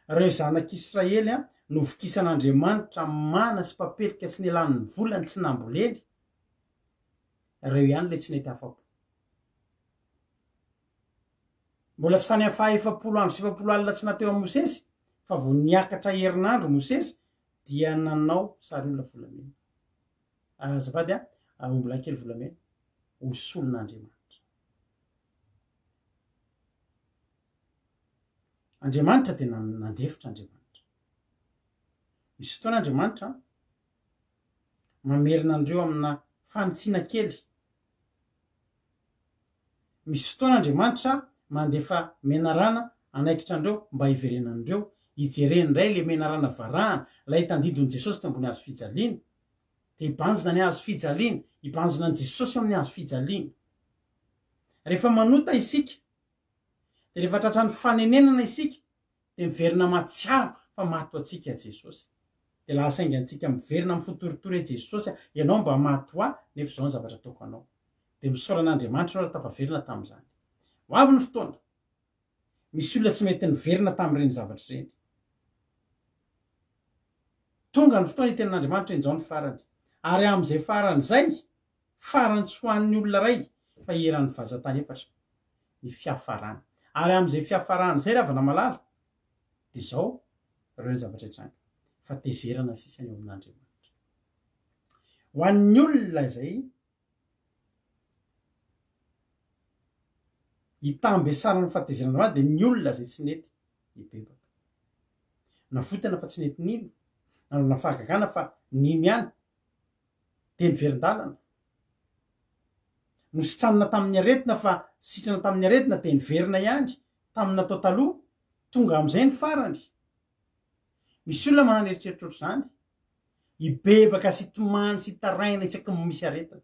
Reo zanak'Israely novokisan'Andriamanitra mana sy papelika tsy nelan'ny volany tsy namboleny. Reo ihany le tsy nety afapo. Mbola tsy tany afaha 7 andro sy 7 alina tsy nateo amin'ny Mosesy fa vo niakatra herinandro Mosesy dia nanao sary olona volamena. Azafady ombola kely volamena ho solon'Andriamanitra. Andriamanitra tena nandefitra Andriamanitra. Misy fotoana Andriamanitra mamerina andreo amina fanitsiana kely. Misy fotoana Andriamanitra mandefa menarana anaikitra andreo mba hiverenandreo hijereny indray le menarana varahana lay tandidon'i Jesosy teo ambony hazo fijaliana. De hibanjina ny hazo fijaliana, hibanjina ny Jesosy amin'ny hazo fijaliana. Rehefa manota isika de rehefa tratra ny fanenenana isika de miverina matsiaro fa mato atsika Jesosy. De lasa aingantsika miverina amin'ny fotoritory Jesosy ianao mba mato ahy nefa zao ny zavatra ataoko anao. De misoran'Andriamanitra raha tapaverina tamin'izany. Ho avy ny fotoana. Misy olona tsy mety niverina tamin'ireny zavatra ireny. Tonga ny fotoana iten'Andriamanitra injao ny farany. Ary amin'izay farany zay, farany tsy ho an'ny olona ray fa eran'ny vazatany efatra ny fiafarany. Ary amin'izay fiafarany zay raha vana malala de zao ireo zavatra hitranga. Fa tezerana sisa eo amin'Andriamanitra. Ho an'ny olona zay hitambesarany fahatezerana de ny olona zay tsy nety hibebaka. Nafotana fa tsy nety nino, nanao fahagagana fa nino ihany de niverin-dalana. Nositranona tamin'ny aretina fa sitrana tamin'ny aretina de niverina ihany tamin'ny natao taloha, tonga amin'izay ny farany. Misy olona manana eritreritro ohatr'izany, hibebaka sy tomany sy taraina isaky misy aretina.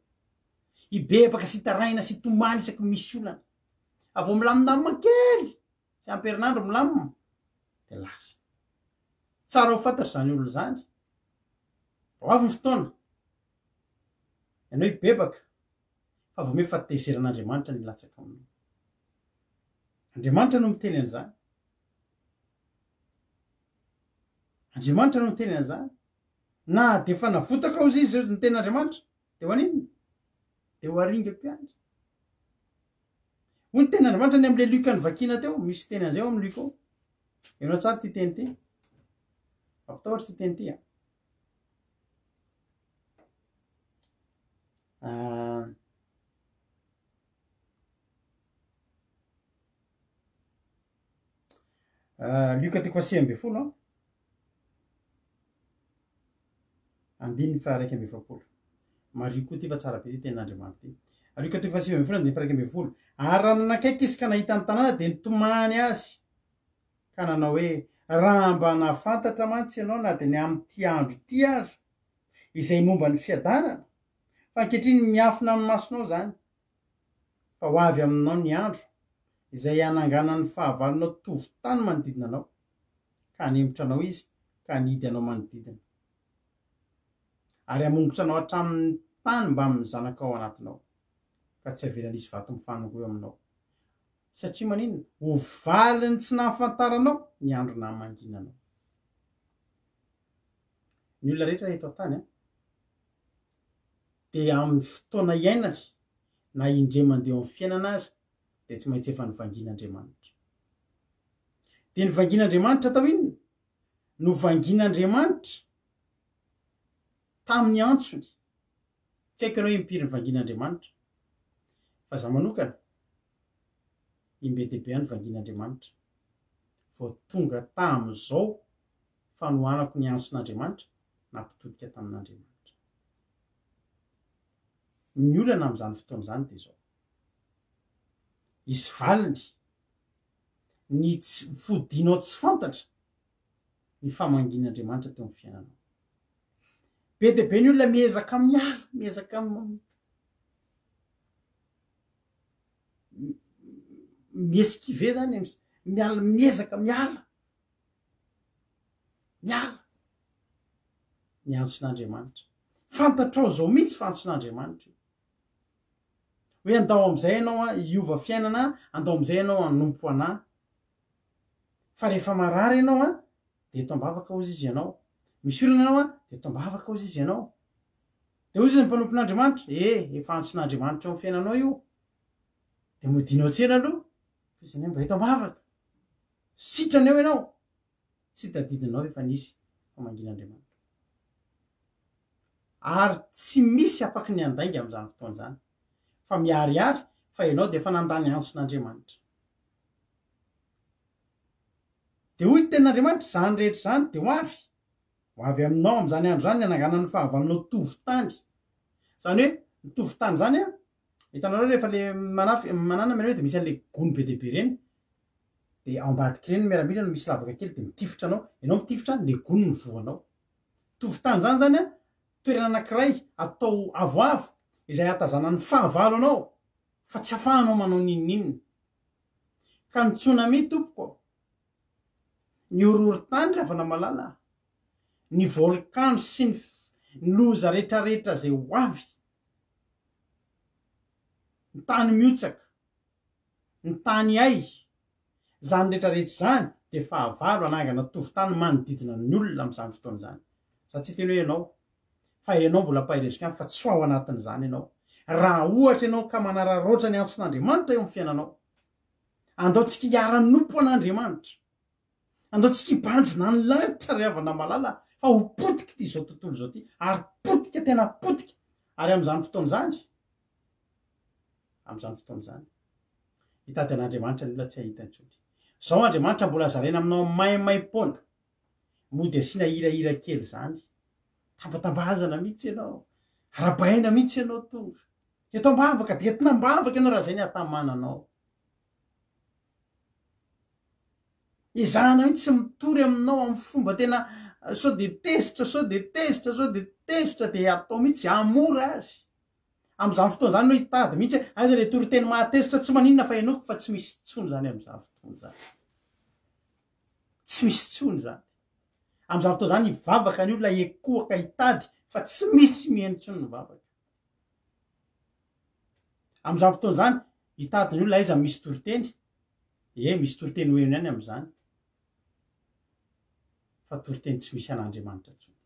Hibebaka sy taraina sy tomany isaky misy olana. Avao milamindamina kely sy amperinandro milamina de lasa. Tsara ho fantatry zany olona zany. Ho avy ny fotoana. Ianao hibebaka fa vao mefa tezeran'Andriamanitra ny latsaka aminao. Andriamanitra no miteny an'izany. Andriamanitra no miteny an'izany. Na de fa navotaka ao izy ny tenin'Andriamanitra de ho anino? De ho aringako ihany. Hoy ny tenin'Andriamanitra ny amin'ile Luka ny vakina teo, misy teny an'izay ao amin'ny Luka ao. Ianao tsara ty teny ty. Ampitahotra ty teny ty. Luka 10:20 andininy fa 1:20. Mario koa ty fa tsara be ty tenin'Andriamanitra ty. arika to fasivy am'folana de paraky amby folo ary raha nanakaiky izy ka nahita ny tanàna de nitomany azy ka nanao hoe raha mba nafantatra mantsy ianao na de ny am'ty andro ty aza izay momba ny fiadanana fa ankehitriny miafina amin'ny masonao zany fa ho avy aminao ny andro izay anangana ny fahavalonao tovy tany manodidina anao ka anembotra anao izy ka nidy anao manodidina ary amongotra anao hatramin'ny tany mba amin'ny zanaka ao anatinao ka tsy avelan'isy vato mifanongo eo aminao satria maninona ho valiny tsy nahafantaranao ny andro na manginanao ny olona rehetra eto an-tany a de amin'ny fotoana iainatra na indre mandeha amin'ny fiainana azy de tsy maintsy efa nivangin'Andriamanitra de ny vangin'Andriamanitra atao inona no vangin'Andriamanitra tamin'ny antsony tsy haiko ianao impiry ny vangin'Andriamanitra fa za manokana imbedebe any vangin'Andriamanitra vao tonga tam'izao fanohanako ny antson'Andriamanitra nampitodika tamin'Andriamanitra ny olana am'izany fotoana zany de zao isy valiny ny fodinao tsy fantatra ny famangin'Andriamanitra teo amin'ny fiainanao be de be ny olona miezaka miezaka mieskive zany miala miezaka miala ny antson'Andriamanitra fantatrao zao mihitsy fa antson'Andriamanitra hoe andao am'izay ianao a iova fiainana andao am'izay ianao anompo anà fa rehefa marary ianao a de eto ambavaka ozy izy ianao misy olana ianao a de eto ambavaka ozy izy ianao de ozy izy ny mpanompon'Andriamanitra efa antson'Andriamanitra eo amin'ny fiainanao io de modinao tsena aloha fizany mba eto ambavaka sitrany eo ianao tsy tadidinao efa nisy famangin'Andriamanitra ary tsy misy afaky ny andainga am'izany fotoana zany fa miariary fa ianao de efa nandany antson'Andriamanitra de hoy ny tenin'Andriamanitra zany rehetra zany de ho avy aminao am'izany andro zany ny anangana ny fahavalonao tovy tany zany hoe ny tovy tany zany a hitanareo rehefa le manana mena hoe de misy an'le gony be dehibe reny de ao ambadiky reny miaramila no misy lavaka kely de mitifitra anao ianao mitifitra le gony ny voanao tovy tany zany a toerana anankiray atao avoavo izay atazana ny fahavalo anao fa tsy afahanao manao ninninna ka ny tsunami tompoko ny horohorontany ravana malala ny volkano sy ny loza rehetrarehetra zay ho avy ny tany miotsaka ny tany ay zany rehetrarehetra zany de fahavalo anangana tovy tany manodidina ny olona am'izany fotoana zany satsia teny hoe ianao fa ianao mbola pahirezoka any fa tsy ho ao anatin'izany ianao raha ohatra ianao ka manararoatra ny antson'Andriamanitra eo amin'ny fiainanao andaotsika hiara-nompo an'Andriamanitra andaotsika hibanjina ny lanitra ravana malala fa ho potika ty zao tontolo zao ty ary potika tena potika ary am'izany fotoana zany hitady an'Andriamanitra ny olona tsy hahita intsony zao Andriamanitra mbola zarena aminao maimai-poana mody asiana hirahira kely zany tambatambazana mihitsy ianao arabaina mihitsy ianao tonga eto ambavaka de etina ambavaka ianao raha zay ny atamananao izahana mihitsy mitory aminao amin'ny fomba tena sao de tezitra de atao mihitsy amora azy am'izany fotoana zany no hitady mihitsy aza le tory teny mahatezitra tsy maninona fa enoko fa tsy misy tsony zany am'izany fotoana zany tsy misy tsony zany am'izany fotoana zany hivavaka ny olona ekoaka hitady fa tsy misy mihenontsony ny vavaka am'izany fotoana zany hitady ny olona aiza misy toriteny misy toriteny hoeno ihany am'izany fa toriteny tsy misy an'Andriamanitra tsony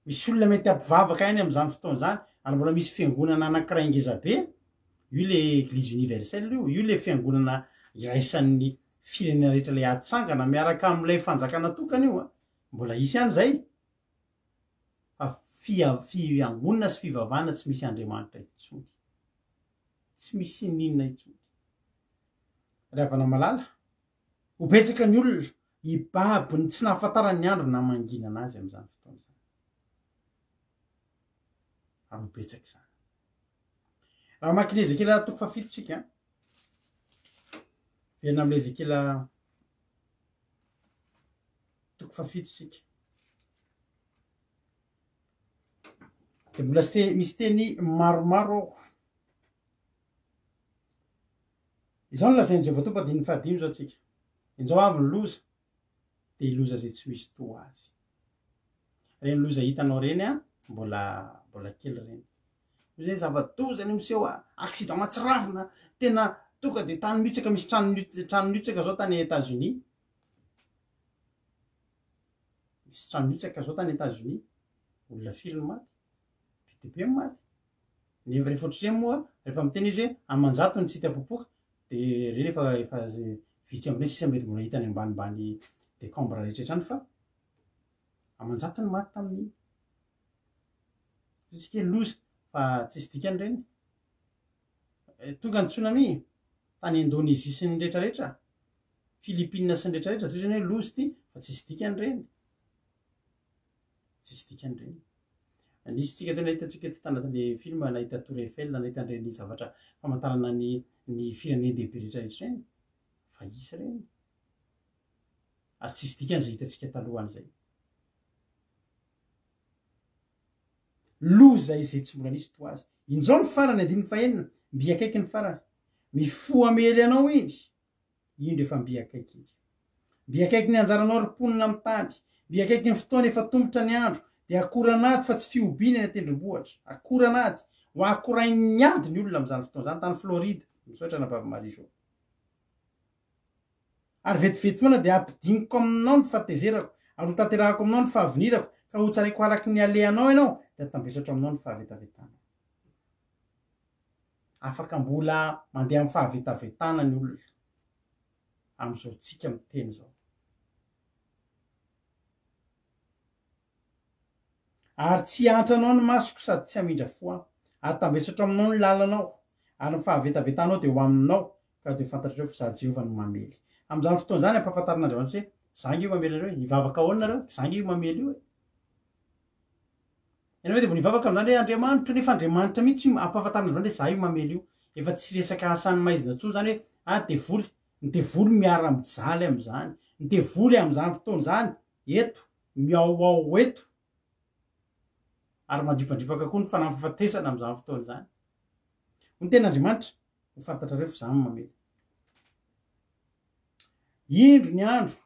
misy olona mety ampivavaka ihany am'izany fotoana zany ary mbola misy fiangonana anankiray ngezabe io le église universelle io le fiangonana iraisan'ny firenena rehetra le atsangana miaraka am'ilay fanjakana tokana io mbola isy any zay fa fiangonana sy fivavahana tsy misy Andriamanitra itsony tsy misy ninona itsony ravana malala ho betsaka ny olona hibaby ny tsy nahafantarany andro na manginana azy am'izany fotoana zany ary ho betsaka zany raha makile Ezekila toko fafito tsika verina am'le Ezekila toko fafito tsika de mbola misy teny maromaro ao izao no lazainy Jehovah tompo adiny fahadimy zao tsika inzao avy ny loza de loza zay tsy misy to azy reny loza hitanao reny a mbola kely reny zay zava-dozany miseho accident matsiravina tena tonga de tany mitsaka misy trano mitsaka zao tany États-Unis misy trano mitsaka zao tany États-Unis olona firy maty be de be maty nefa rehefa ohatr'izay moa rehefa miteny izy hoe amanjato ny tsy hitapopoka de reny efa vitsy am'ireny sisa mety mbola hitany ambanimbany décembre rehetrarehetrany fa amanjato ny maty tamin'iny tsika loza fa tsisy dikany reny tonga ny tsunami tany Indonésie sy ny rehetrarehetra Philippines sy ny rehetrarehetra toy zany hoe loza ty fa tsisy dikany reny tsisy dikany reny nisy tsika tena hitantsika ty tanatin'le film nahita Tour Eiffel nahita an'ireny zavatra famantarana ny firenendehibe rehetrarehetra reny fa isy reny ary tsisy dikany zay hitantsika talohan'izay loza izay tsy mbola nisy to azy injao ny farany andiny fahenina mbi akaiky ny farany mifo amely anao indro efa mbi akaiky iny mbi akaiky ny anjaranao riponina amy tany mbi akaiky ny fotoana efa tombotra ny andro de akoranaty fa tsy fiobiny ny atendrombohatra akoranaty ho akorainy ady ny olona am'izany fotoana zany tany Floride misaotra na Bava Marie zao ary vetivety foana de ampidiniko aminao ny fahatezerako ary ho tanterahako aminao ny fahavinirako ka ho tsaraiko araky ny aleanao ianao de tambesatra aminao ny fahavetavetana afaka mbola mandeha amin'ny fahavetavetana ny olona am'izao tsika miteny zao ary tsy antranao ny masoko sady tsy amindra foa ary tambesatra aminao ny lalanao ary ny fahavetavetanao de ho aminao ka de fantatrareo fa za Jehova no mamely am'izany fotoana zany ampahafantarin'Andriamanitra hoe zangy io mamely anareo hivavaka ahoana nareo zangy io mamely io ianao de mbo nivavaka am'izany hoe Andriamanitra nefa Andriamanitra mihitsy ampahafantarin'Andriamanitra hoe za io mamely io efa tsy resaka asany maizina tsony zany hoe devoly ny devoly miara mijaly am'izany ny devoly am'izany fotoana zany eto miaoao eto ary mandripandripaka koa ny fanamfafatesana am'izany fotoana zany ny ten'Andriamanitra ho fantatrareo fa za mamely indro ny andro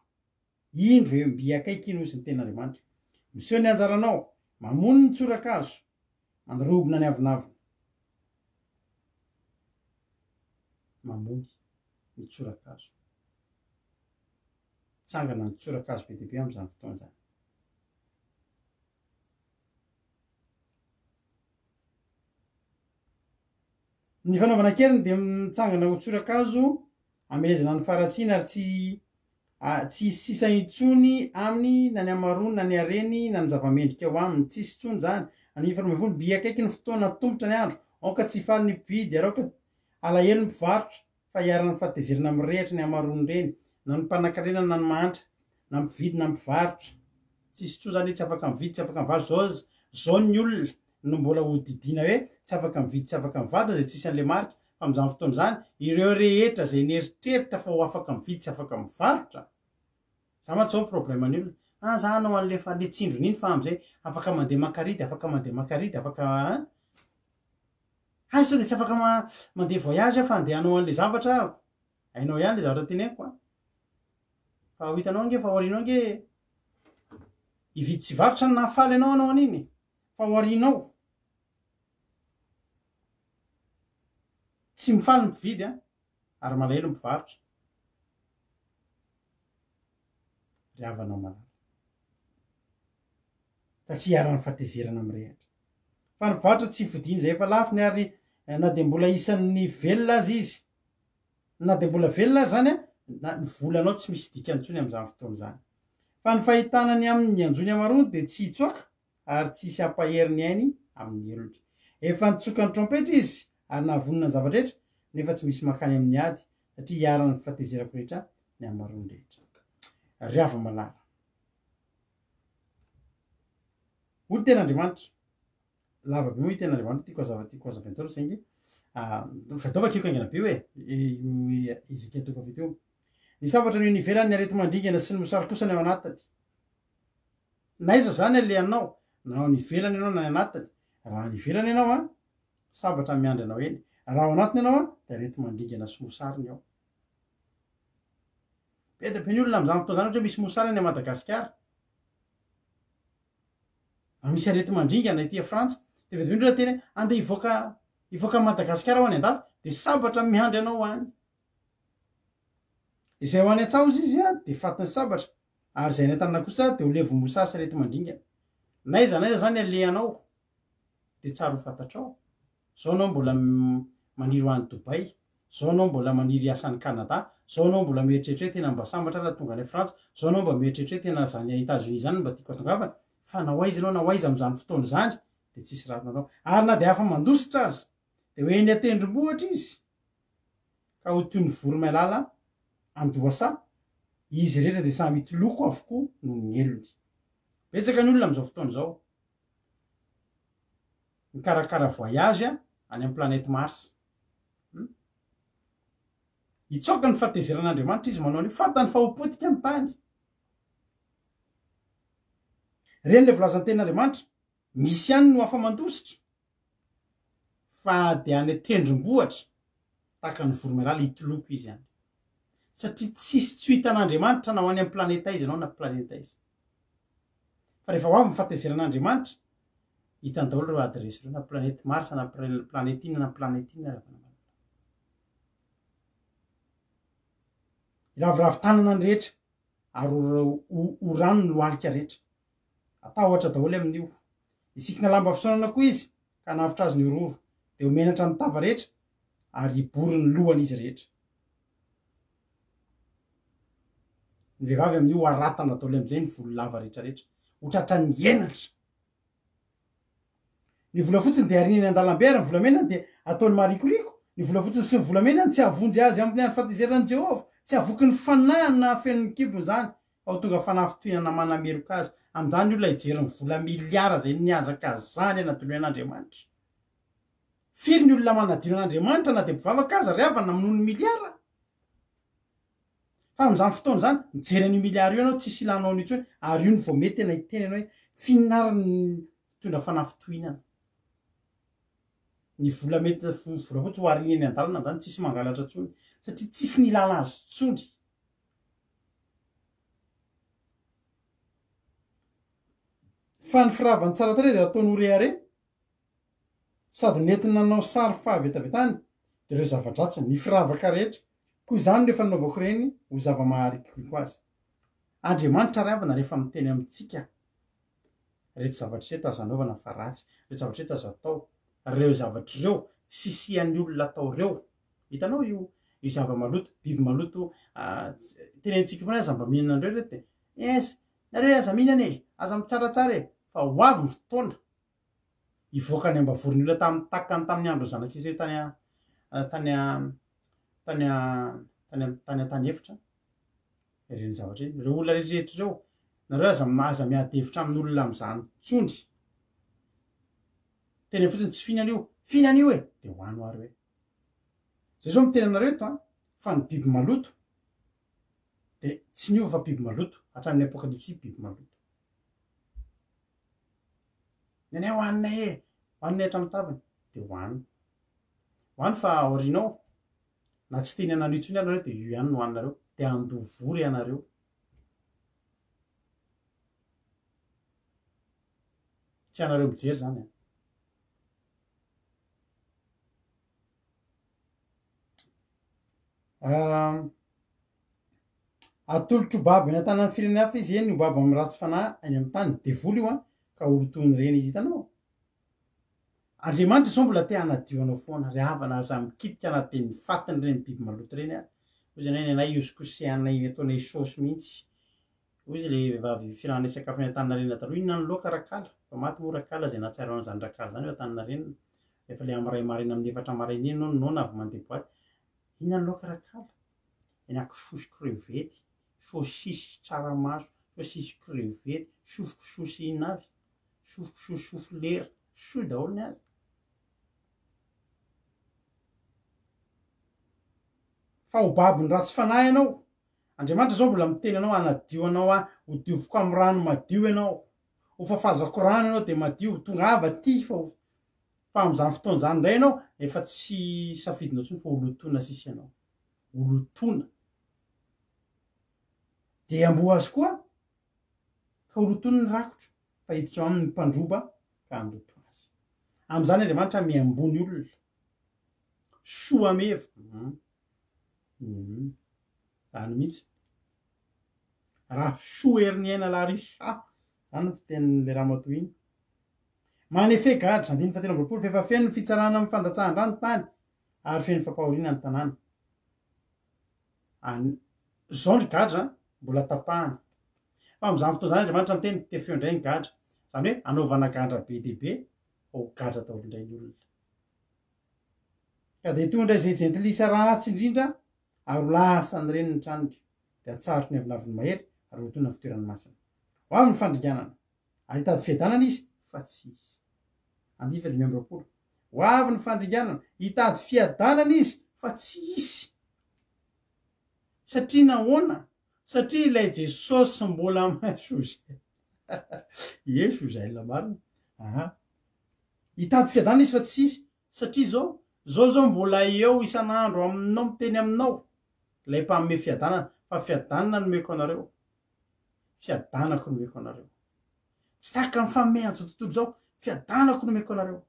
indro eo mbi akaiky iny ozy ny ten'Andriamanitra miseho ny anjaranao mamono ny tsorakazo mandrobona ny avinavina mamony ny tsorakazo tsangana ny tsorakazo be dehibe am'izany fotoana zany ny fanaovana keriny de mitsangana ho tsorakazo amelezana ny faratsiny ary tsy sisa intsony aminy na ny amarony na ny areny na ny zava-mendrika ao aminy tsisy tsony zany any fanomevolo bi akaiky ny fotoana tombotra ny andro aoka tsy faly ny mpividy ary aoka alahelo ny mpivarotra fa hiarany fahatezerana am'rehatra ny amarony reny na ny mpanankarena na ny mantra na mpividy na mpivarotra tsisy tsony zany hoe tsy afaka mividy tsy afaka mivarotra zao ny olona no mbola hodidina hoe tsy afaka mividy tsy afaka mivarotra zay tsisy an'le marika fa am'izany fotoana zany ireo rehetra zay neritreritra fa ho afaka mividy tsy afaka mivarotra za maty zao problemany olona za anao an'le fa le tsindrony iny fa am'izay afaka mandeha makaridy afaka mandeha makaridy afaka sao de tsy afaka mandeha voyage fa andeha anao an'le zavatra ako ainao ihany le zavatra teneko fa ho hitanao nge fa hoarinao nge hividy tsy varotra ny nahafaly anao an'iny fa hoarinao tsy mifaly mpividy ary malahelo mpivarotra ry avanao malala satria arany fahatezerana am'rehatra fa ny mivarotra tsy vodiny zay efa lafiny ary na de mbola isan'ny velona azy izy na de mbola velona ary zany na ny volanao tsy misy dika antsony am'izany fotoana zany fa ny fahitanany amin'ny anjony amarony de tsy hitsoaka ary tsisy ampaheriny ainy amin'ny elotry efa nitsoka ny trompetra izy ary nahavonina ny zavatra rehetra nefa tsy misy makany amin'ny ady satria hiarany fahatezerako rehetra ny amarony rehetra ry ava malala olo ten'Andriamanitra lavabe moa i ten'Andriamanitra tiako azavantolo saingy fataovakio kaingana be hoe izika tofa vito ny sabatra no nivelany ny arety mandringana sy ny mosary kosa ny ao anatiny naiza zany aleanao nao nivelany ianao na ny anatiny raha nivelany ianao a sabatra miandry anao eny raha ao anatiny ianao a de arety mandringana sy mosariny ao be de be ny olona am'zany fotoana zany ohatra misy mosary any Madagasikara misy arety mandringana ety Frantsa de be de be ny olona teny ande ivoaka Madagasikara ho any andafy de sabatra miandry anao any izay ho any an-tsaozy izy a de fatiny sabatra ary zay ny an-tanana kosa de ho levo mosary sy arety mandringana naiza zany aleanao de tsara ho fantatrao zao anao mbola maniry ho any Dubai zao anao mbola maniry asany Canada zao anao mbola mieritreritra tena mba sambatra raha tonga any Frantsa zao anao mba mieritreritra tena zany États-Unis zany mba tiako atongavana fa na hoaiza anao na hoaiza am'zany fotoana zany de tsisy raha nanao ary na de hafa mandositra azy de hoe eny atendrombohatra izy ka ho toy ny voromailala andoasa izy rehetra de samy hity loko avokoa no ny elony betsaka ny olona am'izao fotoana zao mikarakara voyage any amin'ny planète Mars itsoka ny fahatezeran'Andriamanitra izy manao an'io fantany fa ho potika ny tany reny le volazan'ny tenin'Andriamanitra misy ihany no afa mandositra fa de any tendrombohatra tahaka ny voromailala hity loko izy ihany satria tsisy tsy hitan'Andriamanitra na ho any amin'ny planeta izy ianao na planeta izy fa rehefa ho avy ny fahatezeran'Andriamanitra hitany daholo reo adresy reo na planète Mars na planète inona na planète inona raviravo tanana ny rehetra ary ho rano no alika rehetra atao ohatra daholo amin'io isikina lamba fisaonana koa izy ka navitra azy ny ororo de ho menatra ny tava rehetra ary hibory ny lohany izy rehetra ny vehivavy amin'io aratana daholo am'izay ny volo lava rehetra rehetra ho tratra ny enatra ny vola fotsiny de arinany an-dalambe ary ny volamena de ataony marikoriko ny vola fotsiny sy ny volamenany tsy avonjy azy amin'ny andro fahatezeran'i Jehovah tsy avoky ny fanahana fenony kibony zany fa ho tonga fanafitohinana manameroka azy amin'izany olona hijery ny vola miliara zay niazaka zany anadilo an'Andriamanitra firy ny olona manadilo an'Andriamanitra na de mpivavaka aza ry avana amin'no ny miliara fa amin'izany fotoana zany mijery an'io miliara io ianao tsisy ilanao n'intsony ary io ny vao mety tena hiteny ianao hoe fihinarany tondra fanafitohinana ny vola mety vola fotsy ho arinany an-dalana zany tsisy mangalatra tsony satria tsisy ny lala azy tsony fa ny firavany tsara tare de ataony orehare sady nentina nanao sary fahavetavetany de reo zava-dratsiny ny firavaka rehetra koa izany rehefa nanaovako reny ho zava-maharikiriko azy Andriamanitra ry avana rehefa miteny amintsika rehetra zavatra reto azo anaovana fa ratsy rehetra zavatra reto azo atao reo zavatra reo sisian'ny olona atao reo hitanao io zava-maloto biby maloto tenentsika foana aza mba mihinana andreo reto de es nareo aza mihinana e aza mitsaratsara e fa ho avy ny fotoana ivoaka any ambavorin'ny olona takany tamin'ny andro zanak'izy reo tany efitra reny zavatra eny reo olona rehetrarehetra reo nareo aza miady hevitra amin'olona am'izany tsondry tena fotsiny tsy fihinana io e de hoano ary hoe zay zao mitena anareo eto fa ny biby maloto de tsy niova fa biby maloto hatramin'ny apokalipsy biby maloto nenay hoaninay hoaninay hatramin'ny tavany de hoany fa aorinao na tsy teny anareo intsony anareo de io ihany no hoaninareo de andovory anareo tsy anareo mijery zany atolotro babo eny an-tanany firenena hafa izy eny babo amin'ny ratsy fanahy any amin'ny tany devoly io ka oroton'ny reny izy hitanao Andriamanitra zao mbola te hanadio anao foana ry havana aza mikitika na de ny fatiny reny biby maloto reny ary ozy anay anay iosikoseanay ataonay saosy mihitsy ozy le vehivavy firanay sakafo any an-tanina reny atalo inona ny loaka rakala fa maty mo rakala zay natsara an'izany rakala zany eo an-tanina reny rehefa le amiray marina amin'ny efatra maraina iny no na avy mandeha boaty inona ny loaka rakala enaky sosy crevety saosisy tsaramaso saosisy crevety sofokososy inavy sofokososy soflera soy daholo ny azy fa ho babiny ratsy fanahy ianao andriamanitra zao mbola miteny anao anadio anao a ho diovoko amy rano madio ianao ho fafazako rano ianao de madio tonga ava ty fa am'izany fotoana zany ndray ianao efa tsy safidinao tsony fa olotona sisy ianao olotona de ambo azy koa ka olotony ny rakotro fa hiditra amin'ny mpandroba ka andoto azy am'izany andriamanitra miambony olona soa meva zany mihitsy raha soa heriniaina larisa zany fiten'le raha mato iny manefe gadra andiny fatena amby fefa feno ny fitsarana amin'ny fandatsahan-drano tany ary feno fampahoriana ny tanàna zao ny gadra mbola tapahana fa am'izany fotoana zany andriamanitra miteny tefeo indray ny gadra zany hoe anaovana gadra be dehibe ho gadra taolo indray ny olona ka de tondra izay jentilisa ratsy indrindra ary lasany reny ny tranony de atsarotry ny avinaviny mahery ary hotona ny fitoerany masina ho avy ny fandringanana ary hitady fiadanana izy fa tsy izy andify dimy amby roapolo ho avy ny fandringanana hitady fiadanana izy fa tsy izy satria nahoana satria ilay jesosy mbola masoza zay la marina hitady fiadanana izy fa tsy izy satria zao mbola eo isan'andro aminao miteny aminao lay mpamme fiadanana fa fiadanana nomeko anareo fiadanako nomeko anareo tsy taka nyfamme an'izao tontolo zao fiadanako nomeko anareo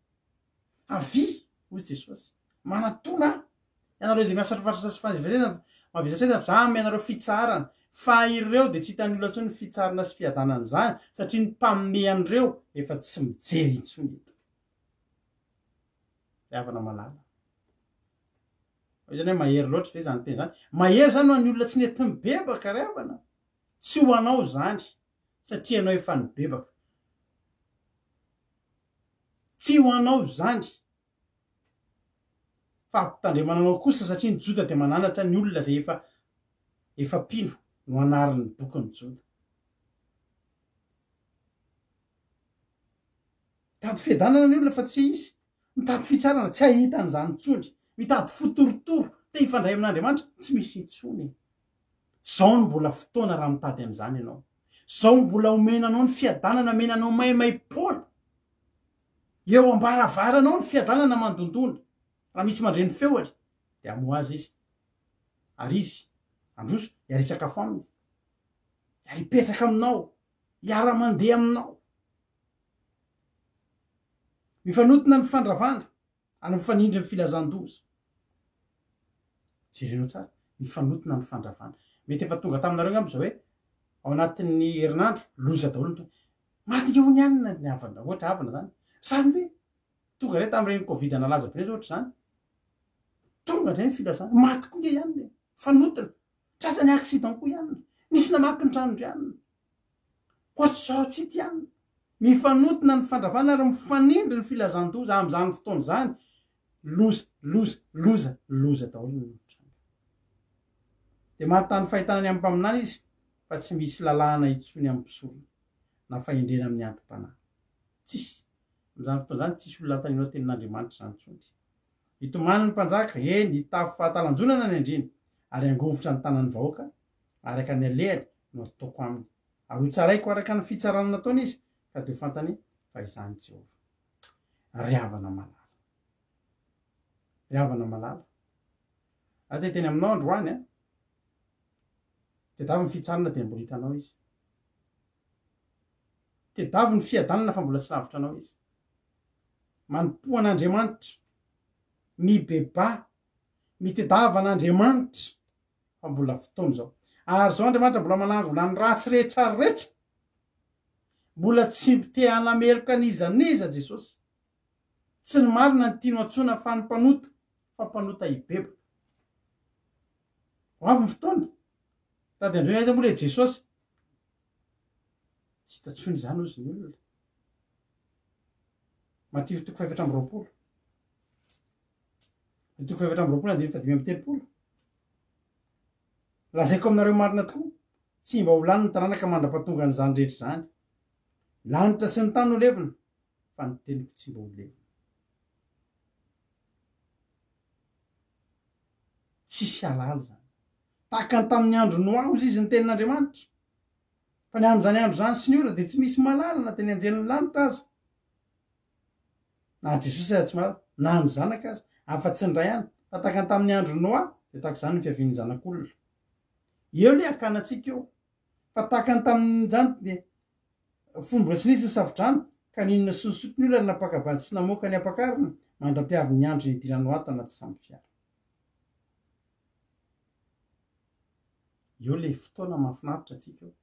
avy hozy jesosy manatona ianareo zay miasatrafatrasa sy fanzivezana mavisatreza zamy ianareo fitsarana fa ireo de tsy hitany olona ntsony ny fitsarana sy fiadanana zany satria ny mpamme an'ireo efa tsy mijery intsony eto avana malala zany hoe mahery loatra ve zany teny zany mahery zany ho any olona tsy nety mibebaka ry avana tsy ho anao zany satria anao efa nibebaka tsy ho anao zany fa mpitandremananao kosa satria ny jota de mananatra ny olona zay efa pino no anarin'ny bokyny jota mitady fiadanana ny olona fa tsy izy mitady fitsarana tsy ahitany zany tsony mitady fotorotoro te hifandray amin'andriamanitra tsy misy intsony zao ny mbola fotoana raha mitady an'izany ianao zao mbola omenanao ny fiadanana menanao maimai-pona eo ambaravaranao ny fiadanana mandondona raha misy mandreny feoary de amo azy izy ary izy androso iarisakafo aminy iary ipetraka aminao iara mandeha aminao mifanotona ny fandravana any mifanindry ny filazan-doza jerenao tsara mifanotona ny fandravana mety efa tonga taminareo amby zao hoe ao anatin'ny herinandro loza daolo maty eo ny anina ny avana ohatra avana zany zany hoe tonga re tam'ireny covid nalaza be reny zao ohatra zany tonga ndray ny filazana maty koa nge ianina fanotona tratra ny accident koa ianina nisy namaky ny trano ndrianina ohatsy zao tsy ty anina mifanotona ny fandravana ary mifanindry ny filazan-doza am'izany fotoana zany loza daolo de mahatany fahitanany amin'ny mpaminany izy fa tsy misy lalàna itsony amin'ny mpisorona na fahendrena amin'ny antim-panahy tsisy am'izany fotoana zany tsisy olona antaninao tenin'andriamanitra zany tsony hitomany ny mpanjaka eny hitafy fahatalanjonana ny andriny ary angovotra ny tanany vahoaka araka ny alehany no ataoko aminy ary ho tsaraiko araka ny fitsarana nataony izy ka de ho fantany fa izany Jehova riavana malala ate teny aminao androany te davy ny fitsarana de mbola hitanao izy te davy ny fiadanana fa mbola tsy lavitra anao izy manompoan'andriamanitra mibeba mitedava an'andriamanitra fa mbola fotoana zao ary zao andriamanitra mbola manangona ny ratsy rehetrarehetra mbola tsy te hanameroka nizaniza jesosy tsy ny marina ny tiano antsona fa ny mpanota fa mpanota hibebaka ho avy ny fotoana tady andreo aiza moa le jesosy tsy tatsony zany ozy ny olona Matthieu 7:20 Matthieu 7:20 andiny 5:30 lazaiko aminareo marina tokoa tsy mba ho lany ny tanàna ka mandrapatonga ny zany rehetra zany lanitra sy ny tany ho levina fa ny teniko tsy mba ho levina tsisy alala zany takany tamin'ny andro noazy izy ny tenin'andriamanitra fa ny am'izany andro zany sy ny ora dia tsy misy malalana teny anjenony lanitra aza na jesosy aza tsy malala na ny zanaka azy afa-tsy ny ray any fa takany tamin'ny andro noa dia taka izany ny fiaviany zanak'olona eo le akanatsika eo fa takany tamin'ny zany dia fomba tsy nisy ny savitrano ka ninona sosotry ny olona napakabady sy namoaka ny ampakarina mandram-piavy ny andro nidirano ato anaty samby fiara eo le fotoana mahafinaritra atsika eo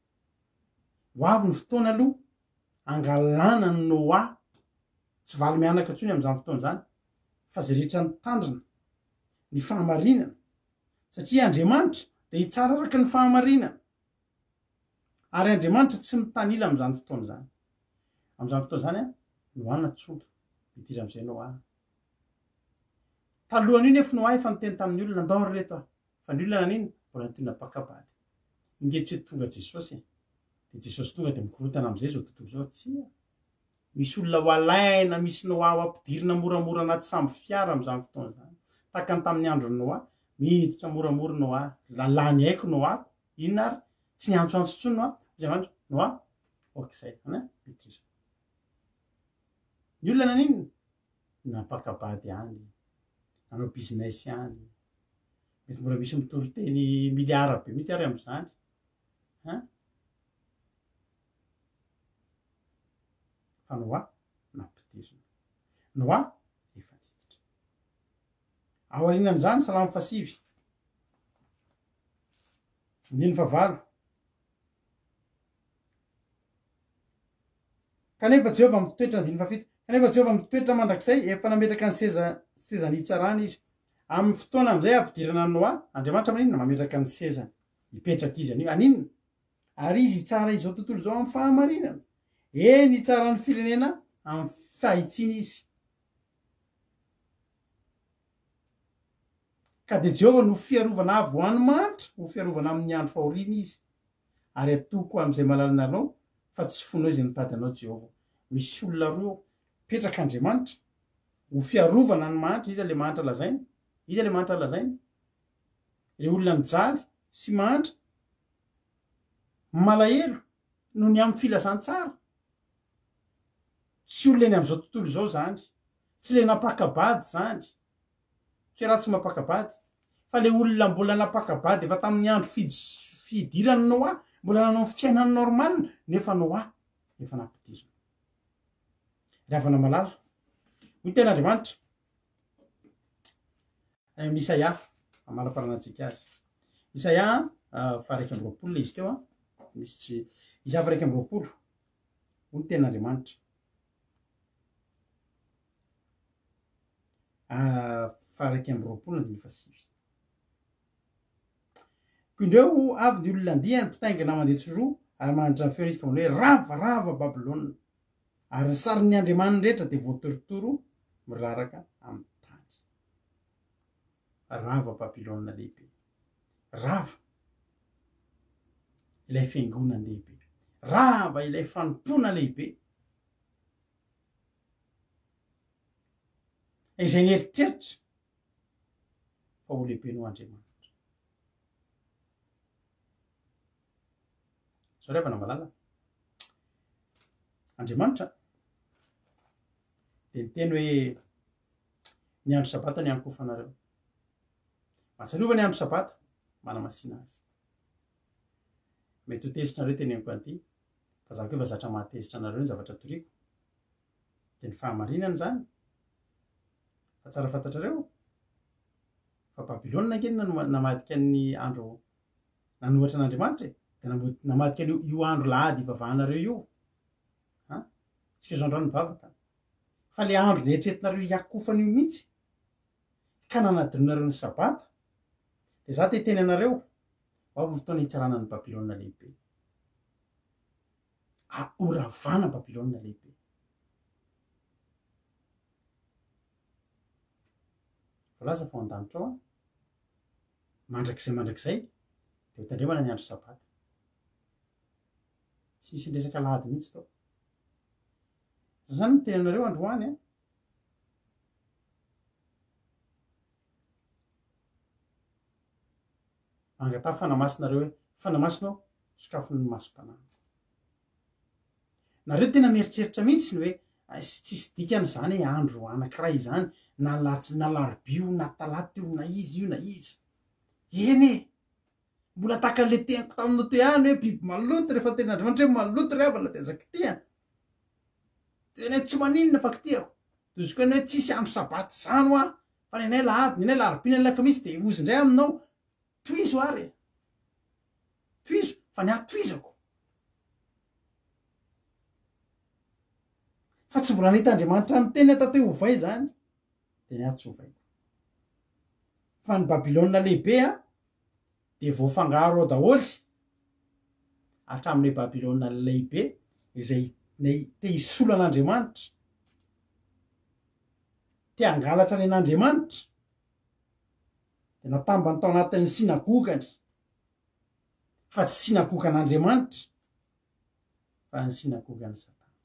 ho avy ny fotoana aloha angalana ny noa tsy valy mianaka ntsony am'izany fotoana zany fa zay rehetra ny tandrina ny fahamarinana satria andriamanitra dia hitsara araka ny fahamarinana ary andriamanitra tsy mitanila am'izany fotoana zany am'izany fotoana zany a noana tsona mitira am'izay noa talohan'io nefa noa efa niteny tamin'ny olona andao reto a fa ny olona nanina mbola nitona pakabady ingetry hoe tonga jesosy dia jesosy tonga dia mikorotana am'izay zao tontolo zao tsia misy olona ho alaina misy noa ho ampidirina moramora anaty samby fiara am'izany fotoana zany takany tamin'ny andro noa miditra moramora noa lalany haiko noa inona ary tsy niantsoantso ntsony noa zay mandro noa okizay ana mitira ny olona nanina napakabady any nanao business any mety mbola misy mitoryteny miliara be mihitsy ary am'izany fa noa nampidirina noa efa niditra ao arinan'izany salamy fasivy andiny favalo kanefa jehovah mitoetra andiny fafito kanefa jehovah mitoetra mandrakizay efa nametraka ny sezany hitsarana izy amin'ny fotoana am'izay ampidirana ny noa andriamanitra maninona mametraka ny sezany hipetraka izy anio aninona ary izy hitsara izao tontolo zao amin'ny fahamarinana eny hitsara ny firenena amin'ny fahitsiny izy ka dia jehovah no fiarovana avy ho any manitra ho fiarovana amin'ny andro fahoriana izy ary atoko am'izay malalina anao fa tsy fonao izy mitady anao jehovah misy olona roa petraka andriamanitra ho fiarovana ny manitra izy le manitra lazaina izy le manitra lazaina le olona mijaly sy manitra malahelo no ny amin'ny filazantsara sy olona eny am'izao tontolo zao zany tsy le napakabady zany tsy raha tsy mapakabady fa le olona mbola napakabady efa tamin'ny andro fidirany noa mbola nanao fiainany normal nefa noa efa nampidirana ry havana malala hoy tena andriamanitra misaia amalaparanantsika azy isaia faraiky amby roapolo le izy teo misy isa faraiky amby roapolo hoy tena andriamanitra faraiky amby roapolo andiny fasivy ko indreo avy ny olona andiany mpitaingana mandeha tsoroa ary manitra ny feona izy ka manao hoe ravarava babilôna ary ny sarin'ny andriamaniny rehetra dia voatorotoro miraraka amin'ny tany rava babilôna lehibe rava ilay fiangonana lehibe rava ilay fanompona lehibe izay nyeritreritra fa ho lehibe no andriamanitra so revana malala andriamanitra dia niteny hoe ny andro sabata ny ankofanareo matsaniova ny andro sabata mana masina azy mety ho tezitrareo teny amiko an'ity fa zako hoe fa zatra mahatezitra anareo ny zavatra toriko dia ny fahamarinana zany fa tsara fantatrareo fa babilôna ankeny namadika ny andro nanohatra an'andriamanitra dia namadika io andro lahady ivavahanareo io tsika zao androany mivavaka fa le andro neritretinareo hiakofan'io mihitsy ka nanadinonareo ny sabata dia za te teny anareo avy fotoana hitsarana ny babilôna lehibe ahoravana babilôna lehibe volaza fo an-danitra ao mandrakizay dia hotandremana ny andro sabata tsy misy ndresaka lahady mihitsy tao zany miteny anareo androany mangata fanamasinareo hoe fanamasinao sokafon'ny masom-panana nareo tena mieritreritra mihitsy ny hoe tsisy dikany zany andro anankiray zany na latsy na larobio na talaty io na izy io na izy eny mbola taka le teniko taminao te any hoe biby maloto rehefa ten'andriamanitra hoe maloto re avana tezaka tiana tena hoe tsy maninona fa kitiako tozoko ny hoe tsisy andro sabaty zany a fa nenay lahady nenay larobia nenay lakamisy de ozy indray aminao toizo ary toizo fa ny atoizako fa tsy mbola nahita-andriamanitra ny teny tateo ovay zany de ny atsy ovaiko fa ny Babilôna lehibe de voafangaro ao daholy hatramin'le Babilôna lehibe izay te hisolo an'Andriamanitra te hangalatra ny an'Andriamanitra de natambany tao anatin'ny sinagogany fa tsy sinagogan'Andriamanitra fa ny sinagogany Satana.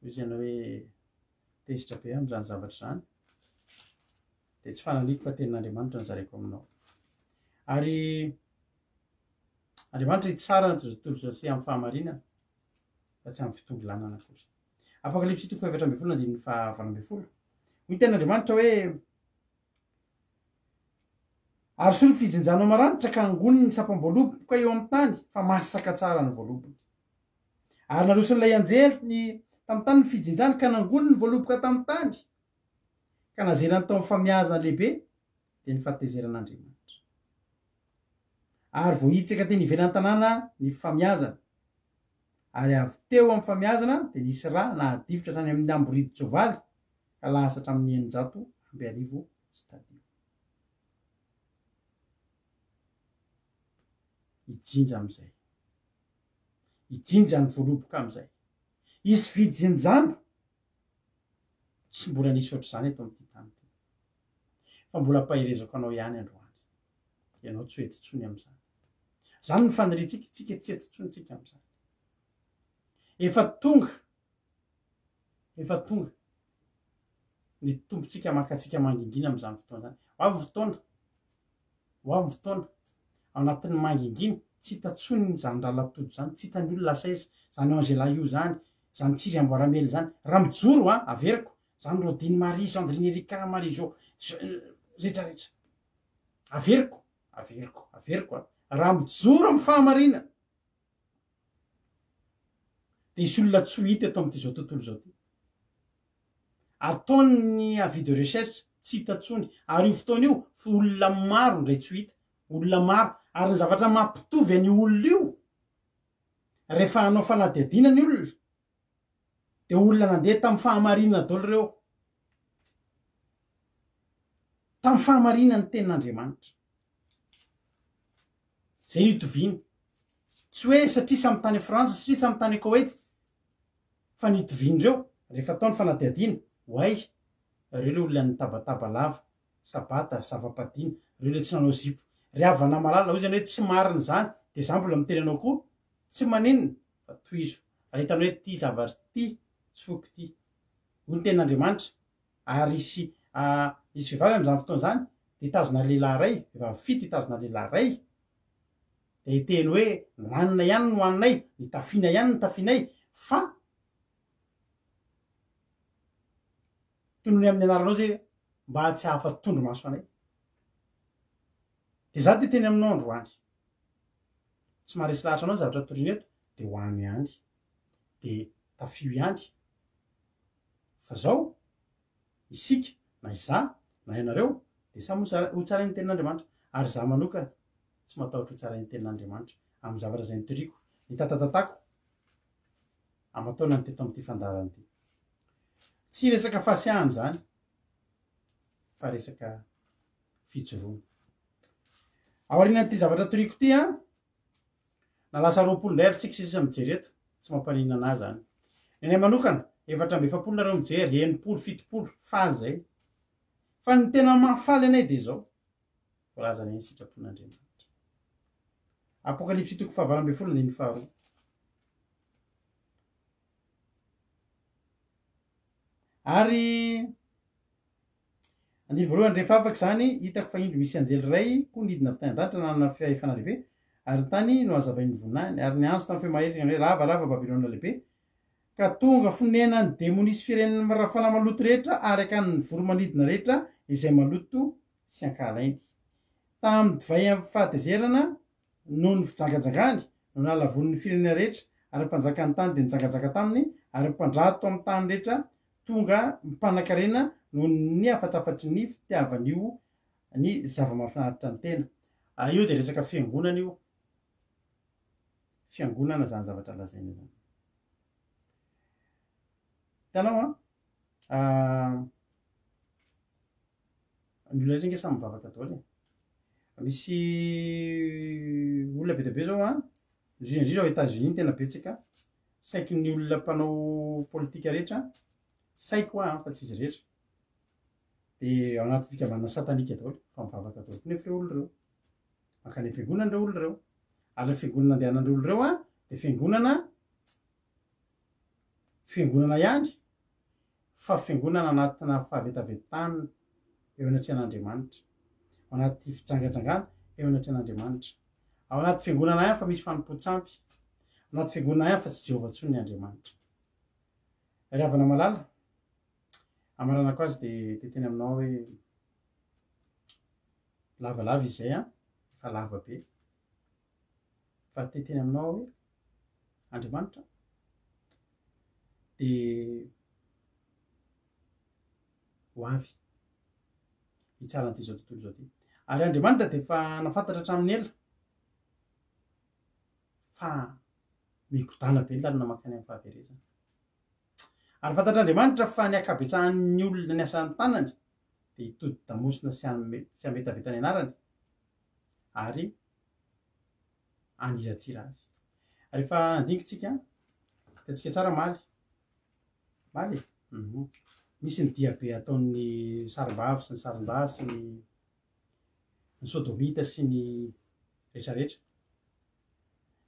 Izy iana hoe tezitra be amin'izany zavatra zany de tsy fananiko fa tenin'Andriamanitra ny zaraiko aminao ary Andriamanitra hitsara ny tontolo zao sy amin'ny fahamarinana fa tsy amin'ny fitongolanana kosa. Apokalipsy 7:20 ny ten'Andriamanitra hoe ary solo fijinjanao maranitra ka angony ny sapam-boaloboka eo amin'ny tany fa masaka tsara ny voalobony ary narosin'ilay anjely ny tamin'ny tany ny fijinjany ka nangony ny voaloboka tamin'ny tany ka nazerany tao amin'ny famiazana lehibe de ny fahatezeran'Andriamanitra ary voahitsaka teny ivelan'ny tanàna ny famiazana ary avy teo amin'ny famiazana de nisy ra nahadivitra tany amin'ny amboridy-tsoavaly ka lahasatra amin'ny 900 stadio. Ijinja am'izay ijinja ny voaloboka am'izay isy fijinjana tsy mbola nisy ohatr' zany eto amin'ity tany ty fa mbola paherezako anao ihany androany ianao tsy hoetintsony am'izany zany ny faniritsika tsika tsy etintsonytsika am'izany efa tonga ny tompontsika makatsika mangingina am'izany fotoana zany avy fotoana ao anatin'ny mangingina tsy hitatsony zany rahalatody zany tsy hitany olona saiza zany angela io zany tsiry amboaramely zany raha mijoro averiko zany Rodiny Marie Sandrine Erika Marizo rehetrarehetra averiko raha mijoro amin'ny fahamarinana de isy olona tsy ho hita eto amin'ity zao tontolo zao ty ataony avis de recherche tsy hitatsony ary io fotoana io olona maro ndray tsy ho hita olona maro ary ny zavatra mampitovy any olona io rehefa hanao fanadihadiana ny olona de olona nandeha tamin'ny fahamarinana daholo reo tamin'ny fahamarinana ny tenin'Andriamanitra zay nitoviany tsy hoe satria samy tany Frantsa satria samy tany Koweït fa nitovian'ireo rehefa ataony fanadihadiana hoay reo le olona ny tabataba lava sabata zava-padina reo le tsy nanao zipo ry havana malala hoy zany hoe tsy marina zany de za mbola miteny anao koa tsy maninona fa toizo ary hitanao hoe ty zavatra ty tsy foko ty hoy ny tenin'Andriamanitra ary isy vehivavy am'izany fotoana zany de hitazona lehilahy ray vehivavy fito hitazona lehilahy ray de hiteny hoe nohanina ihany no hoaninay nitafiana ihany ny tafianay fa tonony amin'ny anaranao zay mba tsy hahafa tondro maso anay de za ty teny aminao androany tsy maharesy lahatra anao zavatra toriny eto de hoano ihany de tafio ihany fa zao isika na iza na ianareo de samy ho tsarain'ny tenin'Andriamanitra ary za manokana tsy matahotra ho tsarain'ny tenin'Andriamanitra amin'ny zavatra zay nitoriko nitatatatako amataona ny teto amin'ity fandarany ty tsy resaka fasiahany zany fa resaka fijoroana aorianan'ity zavatra toriko ty na lasa 20 lera tsika sisa mijery eto tsy mampanina anazy zany nenay manokana 700 nareo mijery 90 70 faly zay fa ny tena mahafaly anay de zao voalazana eny sitrapon'Andriamanitra Apokalipsy 9:12 ary Andiny voalohany rehefa afaka zany hitako fa indro misy anjely ray koa nidina avy tany an-danitra nanana fiahefana lehibe ary tany no azavain'ny voninahiny ary ny andro tamin'ny femaherika hoe lavalava Babilôna lehibe ka tonga fonena ny demonisy firenena rafana maloto rehetra ary aka ny voromanidina rehetra izay maloto sy ankalainy tamin'ny divay amin'ny fahatezerana noho ny fijangajangany no nalavon'ny firenena rehetra ary mpanjakany tany dia nijangajaka taminy ary mpandrato amin'ny tany rehetra tonga mpanankarena noho ny afatrafatry ny fitiavan'io ny zava-mahafinaritra ny tena io dia resaka fiangonana io fiangonana zany zavatra lazaina zany tanao ny olona rehetra nge samy mivavaka daholo misy olona be diabe zao indrindra ao États-Unis tena betsaka saiky ny olona mpanao politika rehetra saiko fa tsy izy rehetra dia ao anaty fikambanana satanika daholo fa mivavaka daholo nefa reo olo reo makany fiangonana reo olo reo ary le fiangonana andehanandreo olo reo dia fiangonana ihany fa fiangonana anatina fahavetavetanana eo anatrehan'Andriamanitra ao anaty fijangajangana eo anatrehan'Andriamanitra ao anaty fiangonana ihany fa misy fanompoan-tsampy ao anaty fiangonana ihany fa tsy Jehovah intsony ny Andriamanitra ry havana malala amaranako azy dia teteny aminao hoe lavalava izay efa lava be fa teteny aminao hoe Andriamanitra dia ho avy hitsara n'ity zao tontolo zao ty ary Andriamanitra dia efa nafantatra hatramin'ny ela fa mikodana be ny lalina mankany amin'ny fahaverezana ary fantatr'Andriamanitra fa ny akabetsahan'ny olona ny asan'ny tanany dia hitody damosina sy ametaveta ny anarany ary aniratsira azy rehefa andingitsika tiatsika tsara maly misy ny diabe ataon'ny sarim-bavy sy ny sarim-bahy sy ny sodomita sy ny rehetrarehetra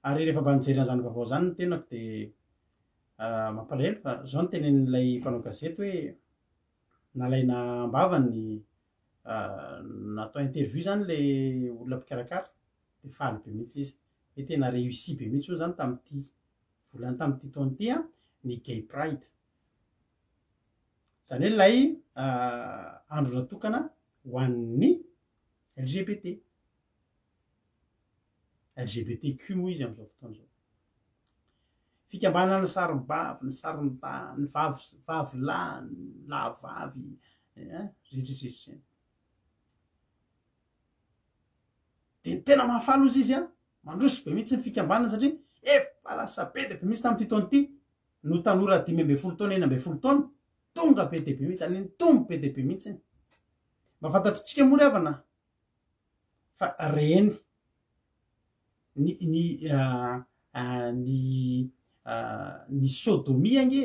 ary rehefa mba nijery an'izany vaovao zany ny tenako dia mampalahelo fa zao ny tenen'ilay mpanao gazety hoe nalaina ambavany natao interview zany le olona mpikarakara dia faly be mihitsy izy hoe tena réussi be mihitsy io zany tamin'ity volany tamin'ity taon'ity ny gay pride zany hoe lay andro natokana ho an'ny LGBTQ moa izy amin'izao fotoana zao fikambanana ny sarim-bavy ny sarim-bahy ny vavy-lahy ny lahavavy rehetrarehetra dia ny tena mahafaly ozy izy mandroso be mihitsy ny fikambanana satria efa lasa be dia be mihitsy tamin'ity taona ity no tanora 5-12 taona 9-12 taona tonga be dia be mihitsy any ny tombo be dia be mihitsy mahafantatritsika moa ry havana fa reny ny sodomia nge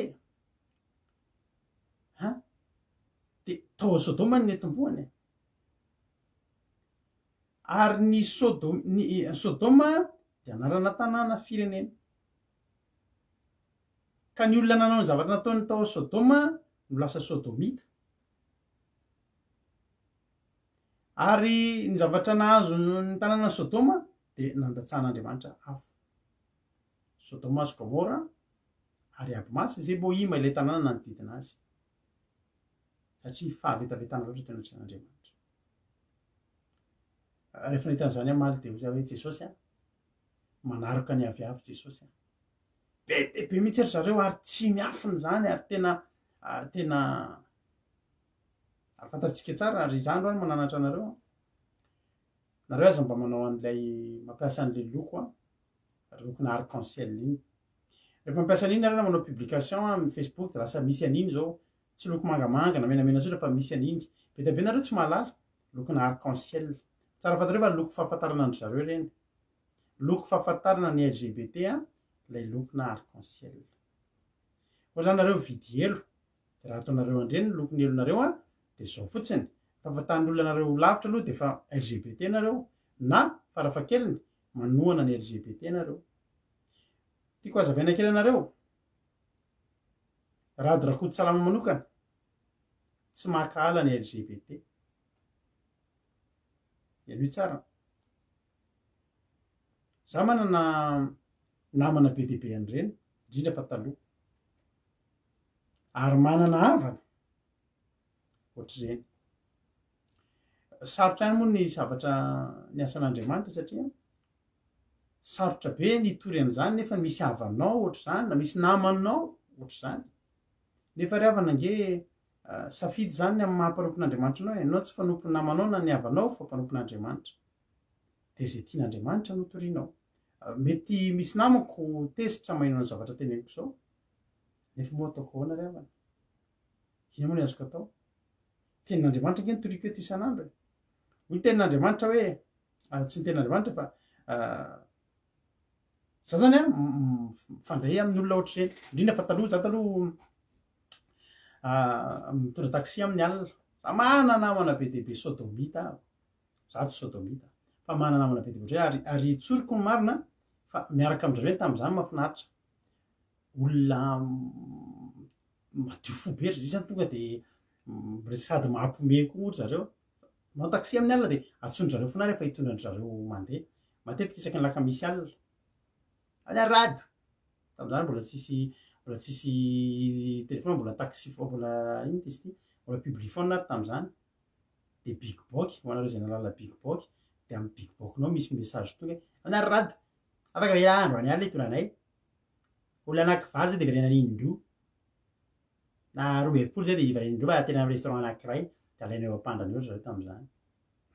dia tao sodoma ny netombohany ary ny sodoma dia anarana tanàna firenena ka ny olona nanao ny zavatra nataony tao sodoma no lasa sodomita ary ny zavatra nahazo ny tanàna sodoma dia nandatsahan'Andriamanitra afo Sodoma sy Gomora ary Abimasy izay Bohima ilay tanàna nanodidina azy satria fahavetavetana loatra tena atrehan'Andriamanitra rehefa nahitan'izany amaly dia ozy hoe Jesosy manaraka ny aviavy Jesosy be dia be mihitsy ry zareo ary tsy miafiny zany ary tena ary fantatritsika tsara ary izany ro mananatra nareo aza mba manao an'ilay mampiasa an'ilay loko lokona arc-en-ciel iny rehefa mampiasa an'iny nareo manao publication amin'ny Facebook dia lasa misy an'iny zao tsy loko mangamanga na menamena tsotra fa misy an'iny be dia be nareo tsy mahalala lokona arc-en-ciel tsara fantareo fa loko fahafantarana andro zareo reny loko fahafantarana ny LGBT ilay lokona arc-en-ciel koa zany nareo vidy elo dia raha ataonareo andreny ny lokony elonareo dia zao fotsiny fahafantaran'olona nareo lavitra aloha dia fa LGBT nareo na farafakeliny manohana ny LGBT nareo tiako azavaina kely anareo raha dorakoto salama manokana tsy makahala ny LGBT aloha tsara za manana namana be dehibe an'ireny indrindra fa taloha ary manana havana ohatr'ireny sarotra any moa ny zavatra ny asan'Andriamanitra satria sarotra be nitory an'izany nefa misy havanao ohatr' zany na misy namanao ohatr' zany nefa ry havana nge safidy zany amin'ny mahampanompon'Andriamanitra anao ianao tsy mpanompon'ny namanao na ny havanao fa mpanompon'Andriamanitra de zay tian'Andriamanitra no torianao mety misy namako tezitra maheno ny zavatra teneniko zao nefa moa ataoko ahoana ry havana ina moa ny azoko atao tenin'Andriamanitra nge nitoriko eto isan'andro ny tenin'Andriamanitra hoe tsy ny tenin'Andriamanitra fa za zany a mifandray amin'ny olona ohatr'ireny indrindra fa taloha za taloha mitondra taxi amin'ny alina za mana namana be dehibe sodomita za tsy sodomita fa mana namana be dehibe ohatr'ireny ary tsoriko ny marina fa miaraka amin'izareo tamin'izany mahafinaritra olona madio fo be ry zany tonga de sady mahampomeny koa ohatry zareo manao taxi amin'ny alina de atsondry zareo fona rehefa hitondra zareo mandeha matetika isaky ny laka misy alina any arady tamin'izany mbola tsisy telefona mbola taxi mbola ino izy ty mbola publiphone ary tamin'izany de big box hoanareo zay nalala big box de amin'ny big box nao misy message tonga any arady afaka andro any alina hitondranay olona anakivaly zay de iverenany indroa na 12 zay de iverenany indroa mba tena amin'ny restaurant anakiray de alaina eo ampandrana eo zareo tamin'izany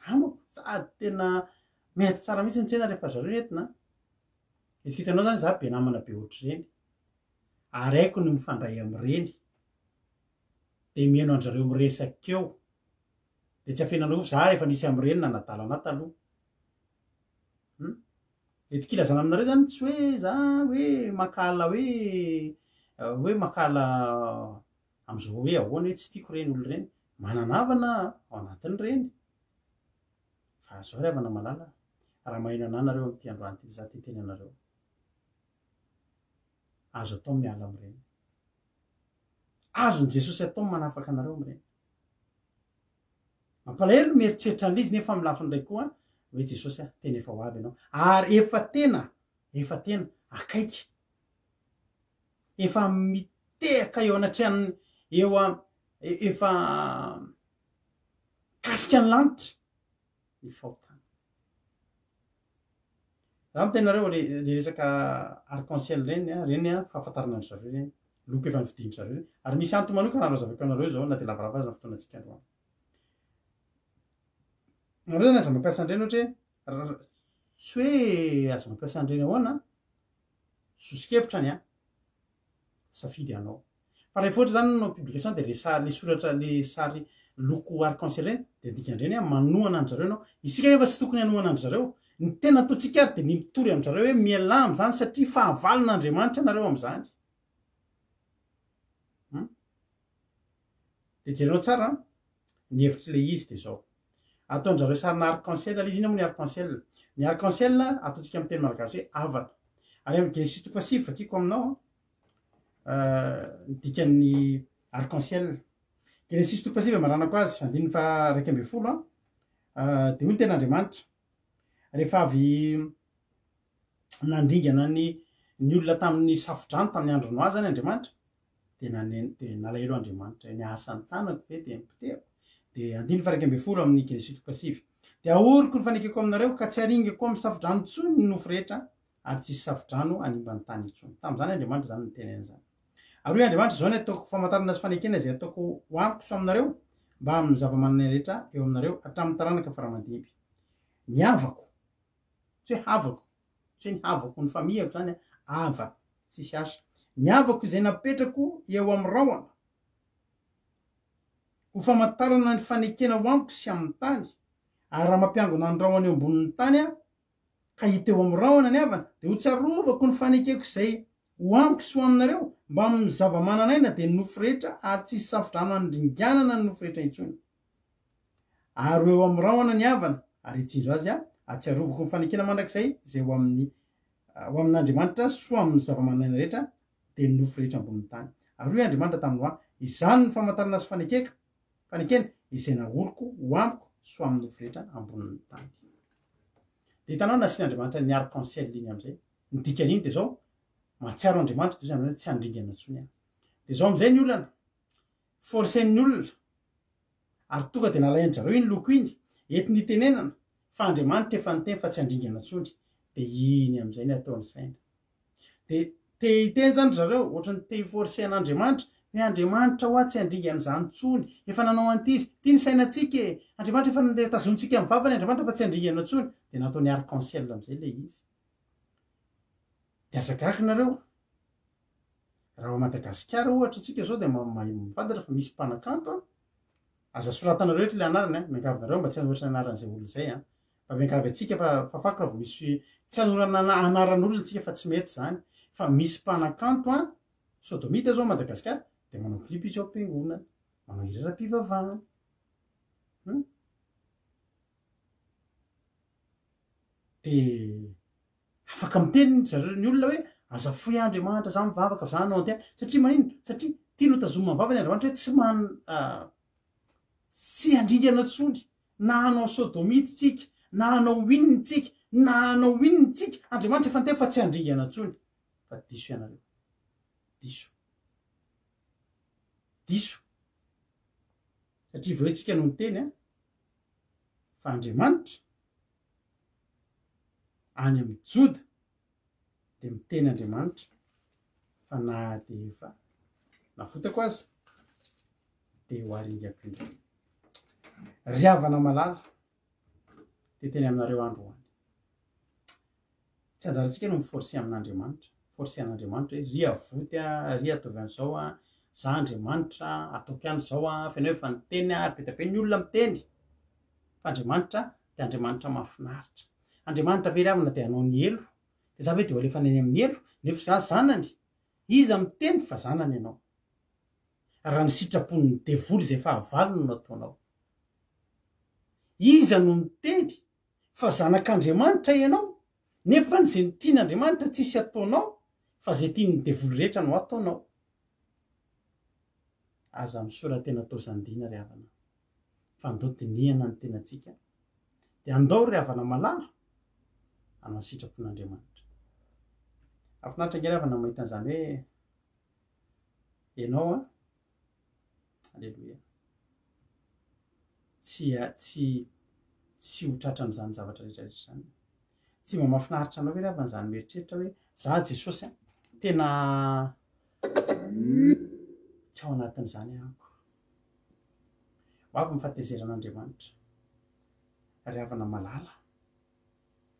amako sady tena mety tsara mihitsy ny tsena rehefa zareo entina hitanao zany za be namana be ohatr'ireny ary haiko ny mifandray amin'ireny de mihaino an'zareo miresak'eo de tsy afenanao za rehefa nisy amin'ireny na nadalana taloha eto kilazana aminareo zany tsy hoe za hoe makala hoe makala am'izao hoe ahoana hoe tsy tiako reny olo reny mananavana ao anatin' reny fa zao ry havana malala raha maheno ananareo amin'ty androany ty za ty teny anareo azo atao miala amin'ireny azony Jesosy atao manafaka anareo amin'ireny mampalahelo mieritreritra an'izy nefa amin'ny lafiny ndray koa hoe Jesosy tena efa ho avy ianao ary efa tena akaiky efa mitehaka eo anatrehan'ny eo efa kasika ny lanitra ny fahotana za mitenareo le resaka arc-en-ciel reny fahafantarana ny zareo reny loko efa nividiny zareo reny ary misy anto manokana razavako anareo zao na de lavalava na fotoanantsika androany nareo zany aza mampiasa andreny ohatra hoe tsy hoe aza mampiasa andreny ahoana sosikevitra ny safidy anao fa rehefa ohatra zany no publication de le soratra le sary loko arc-en-ciel reny de dikan'ireny manohana an zareo anao isika rehefa tsy tokony hanohana an zareo ny tena ataontsika ary de ny mitory am'zareo hoe miala am'zany satria fahavalon'Andriamanitra nareo am'zany de jerenao tsara ny hevitry le izy de zao ataon'zareo sarina arc-en-ciel izy ina moa ny arc-en-ciel ataontsika amin'ny teny malagasy hoe avana ary amin'ny Genesis 3:6 vakiko aminao dikan'ny arc-en-ciel Genesis 3:6 maranako azy 2:1 de hoy ny ten'Andriamanitra rehefa avy nandringana ny olona tamin'ny safodrano tamin'ny andro noa zany Andriamanitra de nalahelo Andriamanitra ny asany tanako ve de mpiteko de 2:1 amin'ny Genesis 3:6 de ahoriko ny fanekeko aminareo ka tsy aringako amin'ny safodrano intsony ny nofo rehetra ary tsisy safodrano animbany tany intsony tamin'izany Andriamanitra zany niteneny zany ary hoe Andriamanitra zao ny ataoko famantarana sy fanekena zay ataoko hoampiko so aminareo mba amin'ny zava-manana rehetra eo aminareo hatramin'ny taranaka faramandimby ny havako tsy hoe havako tsy hoe ny havako ny famiyako zany hava tsisy asa ny havako izay napetrako eo amin'ny rahona ho famantarana ny fanekena hoamiko sy amin'ny tany ary raha mampiangona ny rahona eo ambonin'ny tany ka hita eo amin'ny rahona ny havana de ho tsarovako ny fanekeko izay hoamiko sy ho aminareo mba amin'ny zava-mananaina de nofo rehetra ary tsisy safodrano andringanana ny nofo rehetra intsony ary eo amin'ny rahona ny havana ary itsinjo azy atsiarovako ny fanekena mandrakizay zay ho amin'Andriamanitra sy ho amin'ny zava-mananaina rehetra de nofo rehetra ambonin'ny tany ary hoe Andriamanitra tamin'ny izany ny famantarana sy fanekena izay nahoriko hoamiko so amin'ny nofrehetra ambonin'ny tany de hitanao nasian'andriamanitra ny arc-en-ciel iny am'izay ny dikan'iny de zao matsiaro andriamanitra de zany tsy andringana ntsony any de zao am'izay ny olana forcen'ny olona ary tonga de nalainy zareo iny loko iny entiny tenenana fa andriamanitra efa nyteny fa tsy andringana ntsony de iny am'izay ny ataony saina de te hiteny zany zareo ohatrany te hiforce an'andriamanitra hoe andriamanitra hoa tsy andringana zany ntsony efa nanao antizy tia ny sainatsika andriamanitra efa nde tazontsika amin'ny vavany andriamanitra fa tsy andringana ntsony de nataony arc-en-ciel am'izay le izy de azagaky nareo raha Madagasikara ohatra tsika zao de mifantatra fa misy mpanakanto aza soratanareo etra le anarany miankavinareo mba tsy hanoratra anaran'izay olo zay mba miankavy atsika fa faky raha vo misy tsy hanorana anaran'olona tsika fa tsy mety zany fa misy mpanakanto sodomita zao Madagasikara de manao clip izy ao am-piangonana manao hiraram-pivavahana de afaka miteny zareo ny olona hoe aza foy andriamanitra za mivavaka za anao anty satria manino satria tia no tazoma mivavany andriamanitra hoe tsy andringana ntsony na anao sodomity tsika na anao inony tsika na anao inony tsika andriamanitra efa niteny fa tsy andringana ntsony fa diso ianareo diso satria veo tsika no miteny fa andriamanitra any amin'ny joda de miteny andriamanitra fa na de efa nafotako azy de ho aringako indro riavana malala de teny aminareo andro hoany tsy anjaratsika no miforce amin'andriamanitra force an'andriamanitra hoe ry avoty ry atovy an'izao za andriamanitra ataoko ihany zao fenao efa niteny aripetabe ny olona miteny fa andriamanitra de andriamanitra mahafinaritra andriamanitra very avina de anao ny elo de za hoe de alefa neny amin'ny elo nefa za zanany iza miteny fa zanany ianao raha ny sitrapon'ny devoly zay fahavalony no ataonao iza no miteny fa zanak'andriamanitra ianao nefa nyzay nitian'andriamanitra tsisy ataonao fa zay tiany devoly rehetra no ataonao aza misora tena atao zandina ry havana fa andao diniana ny tenatsika de andao ry havana malala anao sitrapon'andriamanitra afinaritra nge ry havana mahita an'izany hoe ianao alleloia tsy ho tratran'izany zavatra rehetrarehetra zany tsy mba mahafinaritra anao hoe ry havana zany mieritreritra hoe za Jesosy tena tsy ao anatin'izany ahako ho avy mifatezeran'andriamanitra ry havana malala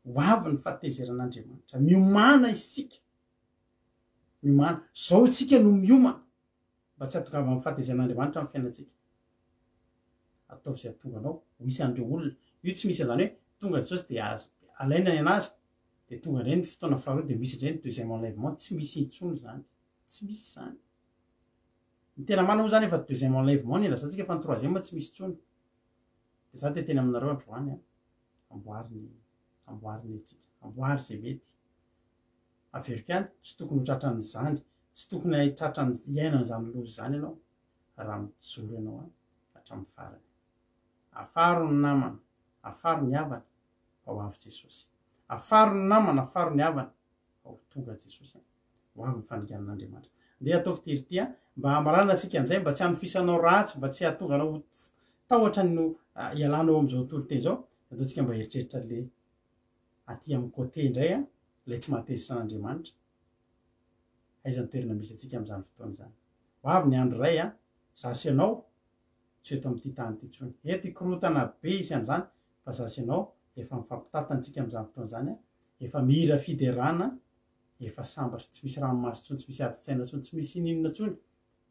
ho avy ny fatezeran'andriamanitra miomana isika miomana zao isika no miomana mba tsy atongava amin'ny fatezeran'andriamanitra amin'ny fiainatsika ataovy zay atonga anao ho isy andreo olona io tsy misy an'izany hoe tonga Jesosy de alaina ny anazy de tonga ndray ny fotoana faharoa de misy ndray ny deuxième enlèvement tsy misy intsony zany tsy misy zany ny tena mana moa zany efa deuxième enlèvement ny lazatsika fa ny troisième tsy misy tsony de za te teny aminareo androany amboariny tsika amboary zay mety averiko ihany tsy tokony ho tratran'izany tsy tokony hitratrany iainan'izany lozy zany ianao raha mijoro ianao hatramin'ny farany afaro ny namana afaro ny havana ao avy Jesosy afaro ny namana afaro ny havana ao tonga Jesosy ho avy ny fandikanan'andriamanitra nde ataoko tery mba hamarana atsika an'izay mba tsy hanofisanao ratsy mba tsy hahatonga anao tahotra no ialanao am'izao toroteny zao ataontsika mba heritreritra le aty amin'ny côté indray le tsy mahatezitra an'andriamanitra aizany toerana misy atsika am'izany fotoana zany ho avy ny andro ray zasy ianao tsy eto amin'ity tany ty tsony eto ikorotana be izy an'izany fa zasy ianao efa mifampitantantsika am'izany fotoana zany efa mihira fiderana efa sambatra tsy misy ranomasy tsony tsy misy adi-tsaina tsony tsy misy ininona tsony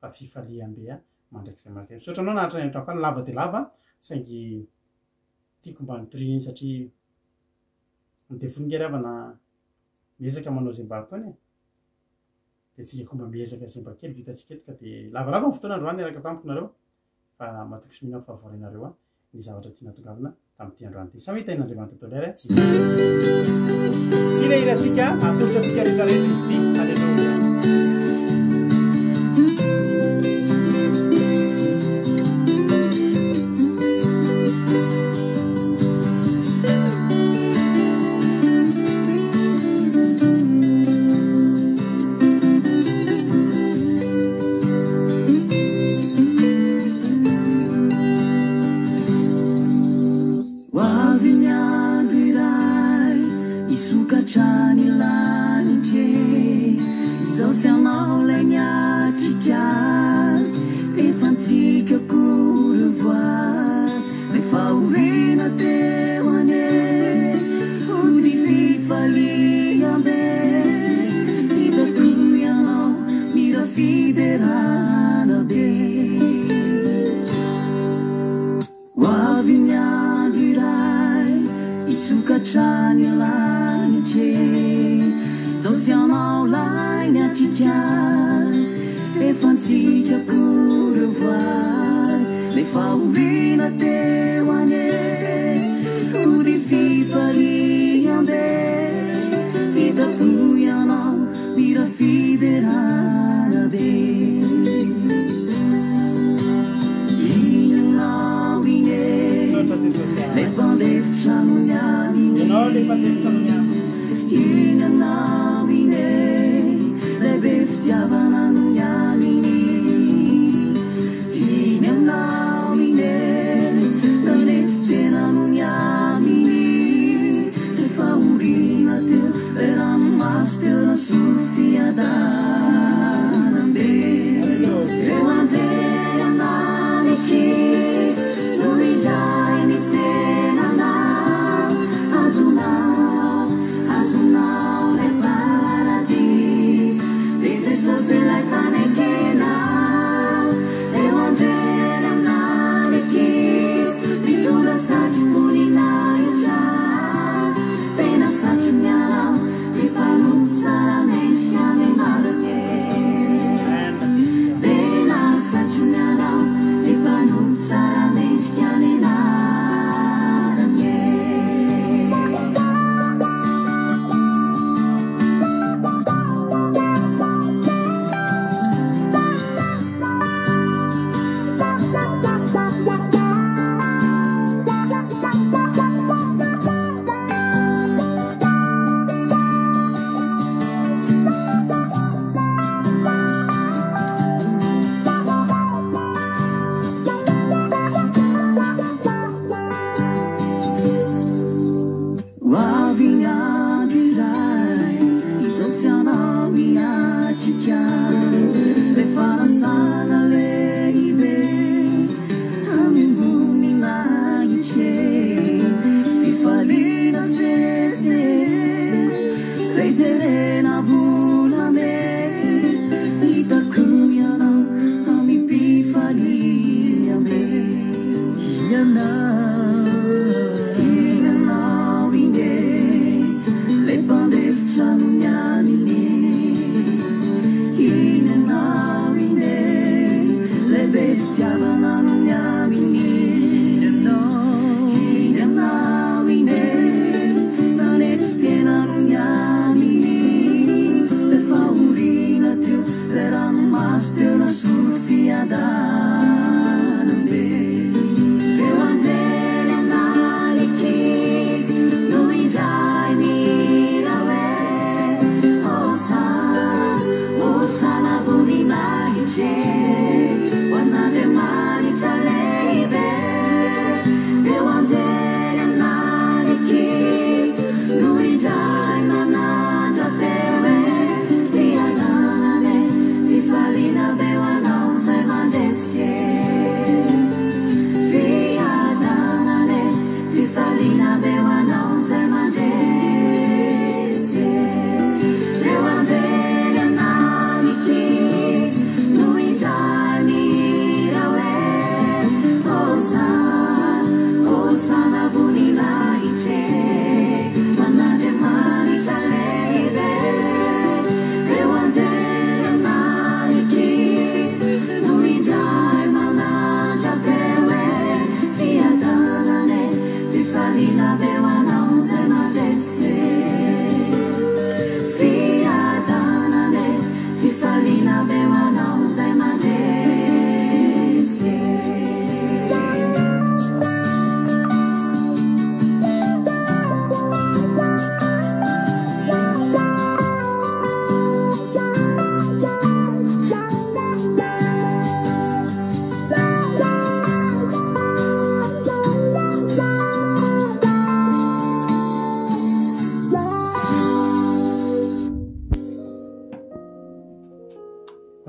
fa fifaliam-be mandraiky zay marika misaotra anao nahatra ny trafany lava de lava saingy tiako mba nitorina iny satria midevolinga ry havana miezaka manao zay mba ataony de tsika komba miezaka zay mba kely vitatsika eto ka de lavalava ny fotoana androany araka tamiko nareo fa matoky sy mihina fahavoarinareo ny zavatra tia natongavina tamin'ity androany ty samy hitain'andriamanitra atao lery hirahiratsika atolotra atsika rehetrarehetra izy ty alleluia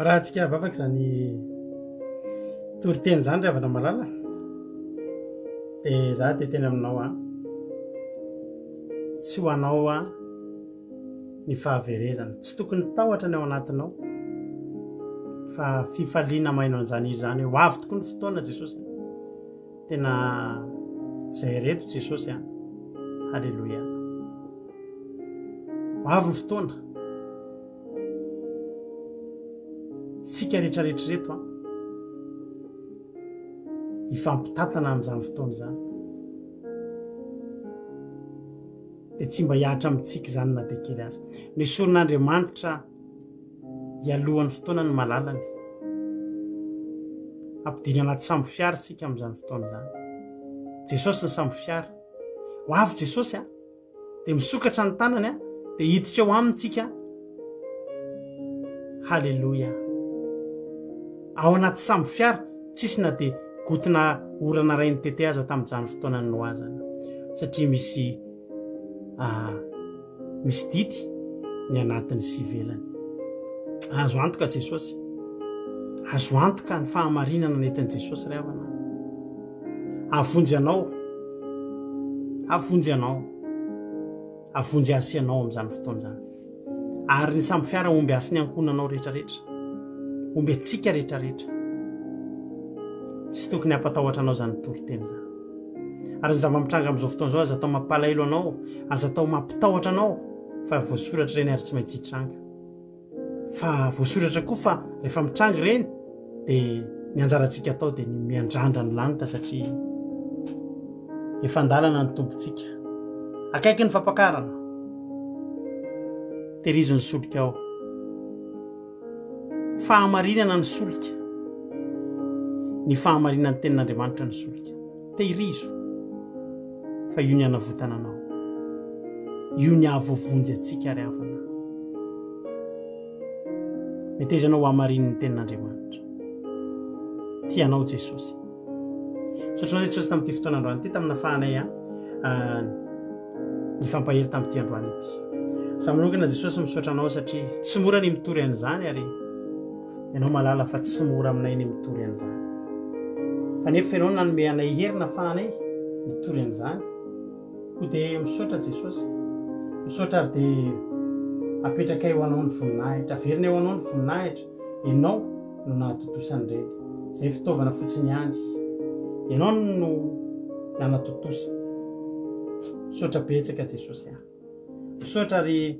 raha tsika vavaky zany toriteny zany ry avana malala de za de teny aminao a tsy ho anao a ny fahaverezana tsy tokony tahotra ny ao anatinao fa fifaliana mainao an'izany izy zany ho avy tokoa ny fotoana Jesosy tena zay reto Jesosy a halleloia ho avy ny fotoana sika rehetrarehetra reto a ifampitatana amin'izany fotoana zany dia tsy mba hiahatra amintsika zany na dia kely azy ny soron'Andriamanitra hialohan'ny fotoana ny malalany ampidiny anaty sambo fiara sika amin'izany fotoana zany Jesosy ny sambo fiara ho avy Jesosy a dia misokatra ny tanany a dia hiditra eo amintsika halleloia ao anaty sambo fiara tsisy na dia gotina orana ray ny tete aza tamin'izany fotoana ny noazana satria misy dity ny anatiny sy velany azo antoka Jesosy azo antoka ny fahamarinana nentin'i Jesosy ry havana avonjy asianao amin'izany fotoana zany ary ny samby fiara omby asy ny ankonanao rehetrarehetra omby atsika rehetrarehetra tsy tokony hampatahotra anao zany toriteny zany ary ny zava-mitranga amin'izao fotoana zao aza atao mampalahelo anao aza atao mampitahotra anao fa voasoratra ireny ary tsy maintsy hitranga fa voasoratra koa fa rehefa mitranga ireny dia ny anjarantsika atao dia ny miandrandra ny lanitra satria efa andalana ny tompontsika akaiky ny fampakarana terizo ny solika ao fahamarinana ny solika ny fahamarinan'ny tenin'Andriamanitra ny solika tehirizo fa io ny anavotana anao io ny avovonjy atsika ry havana metezanao hamarin'ny tenin'Andriamanitra tianao Jesosy satria Jesosy tamin'ity fotoana androany ity tamina fahanay ny fampahery tamin'ity androany ity za manokana Jesosy misaotra anao satria tsy mora ny mitory an'izany ary ianao malala fa tsy mora aminay ny mitory an'izany kanefa ianao nanome anay herina fahanay mitory an'izany koa dia misaotra Jesosy misaotra ary dia apetraka eo anao ny voninahitra averina eo anao ny voninahitra ianao no nahatontosany ireny izay fitaovana fotsiny ihany ianao no nanatotosa misaotra betsaka Jesosy misaotra ary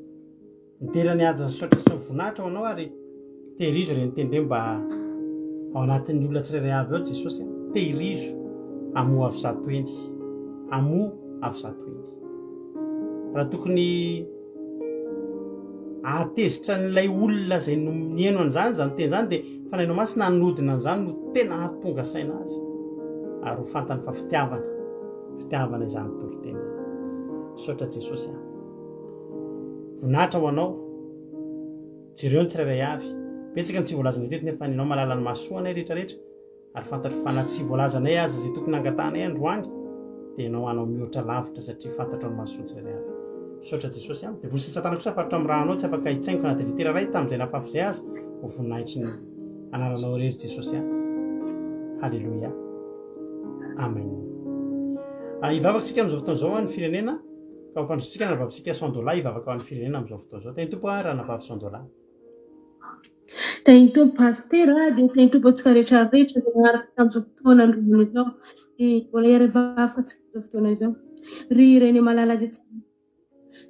niterany aja misaotra sy mivoninahitra ho anao ary tehirizo ireny tendre mba ao anatin'ny olona tsirairay avy ao Jesosy tehirizo amo avy zato eny amo avy zato eny raha tokony atezitra n'ilay olona izay no nieno an'izany zany teny zany dia fanainao masina hanodina an'izany no tena hatonga saina azy ary ho fantany fa fitiavana izany toriteny misaotra Jesosy voninahitra ho anao jereo ny tsirairay avy betsaka ny tsy voalazanay teto nefa ianao malala ny mahasoanay rehetrarehetra ary fantatro fa na tsy voalazanay azy izay tokony angatanay androany dia ianao anao mihoatra lavitra satria fantatro ny mahasoa ny tsirairay avy misaotra Jesosy dia voasy satana kosa fatro amin'ny raha anao tsy afaka hitsaingo fa na dia litera ray tamin'izay nafafizay azy ho voninahitry ny anaranao rery Jesosy halleloia amen hivavaka tsika amin'izao fotoana izao ny firenena ka hompandrotsika na navavitsika $100 hivavaka ho an'ny firenena amin'izao fotoana izao teny tompo raha navavy $100 teny tompo paster dia teny tompo antsika rehetrarehetra dia manaraka tamin'izao fotoana androany izao mbola ery vavaka antsika amin'izao fotoana izao ry ireny malala zay tsy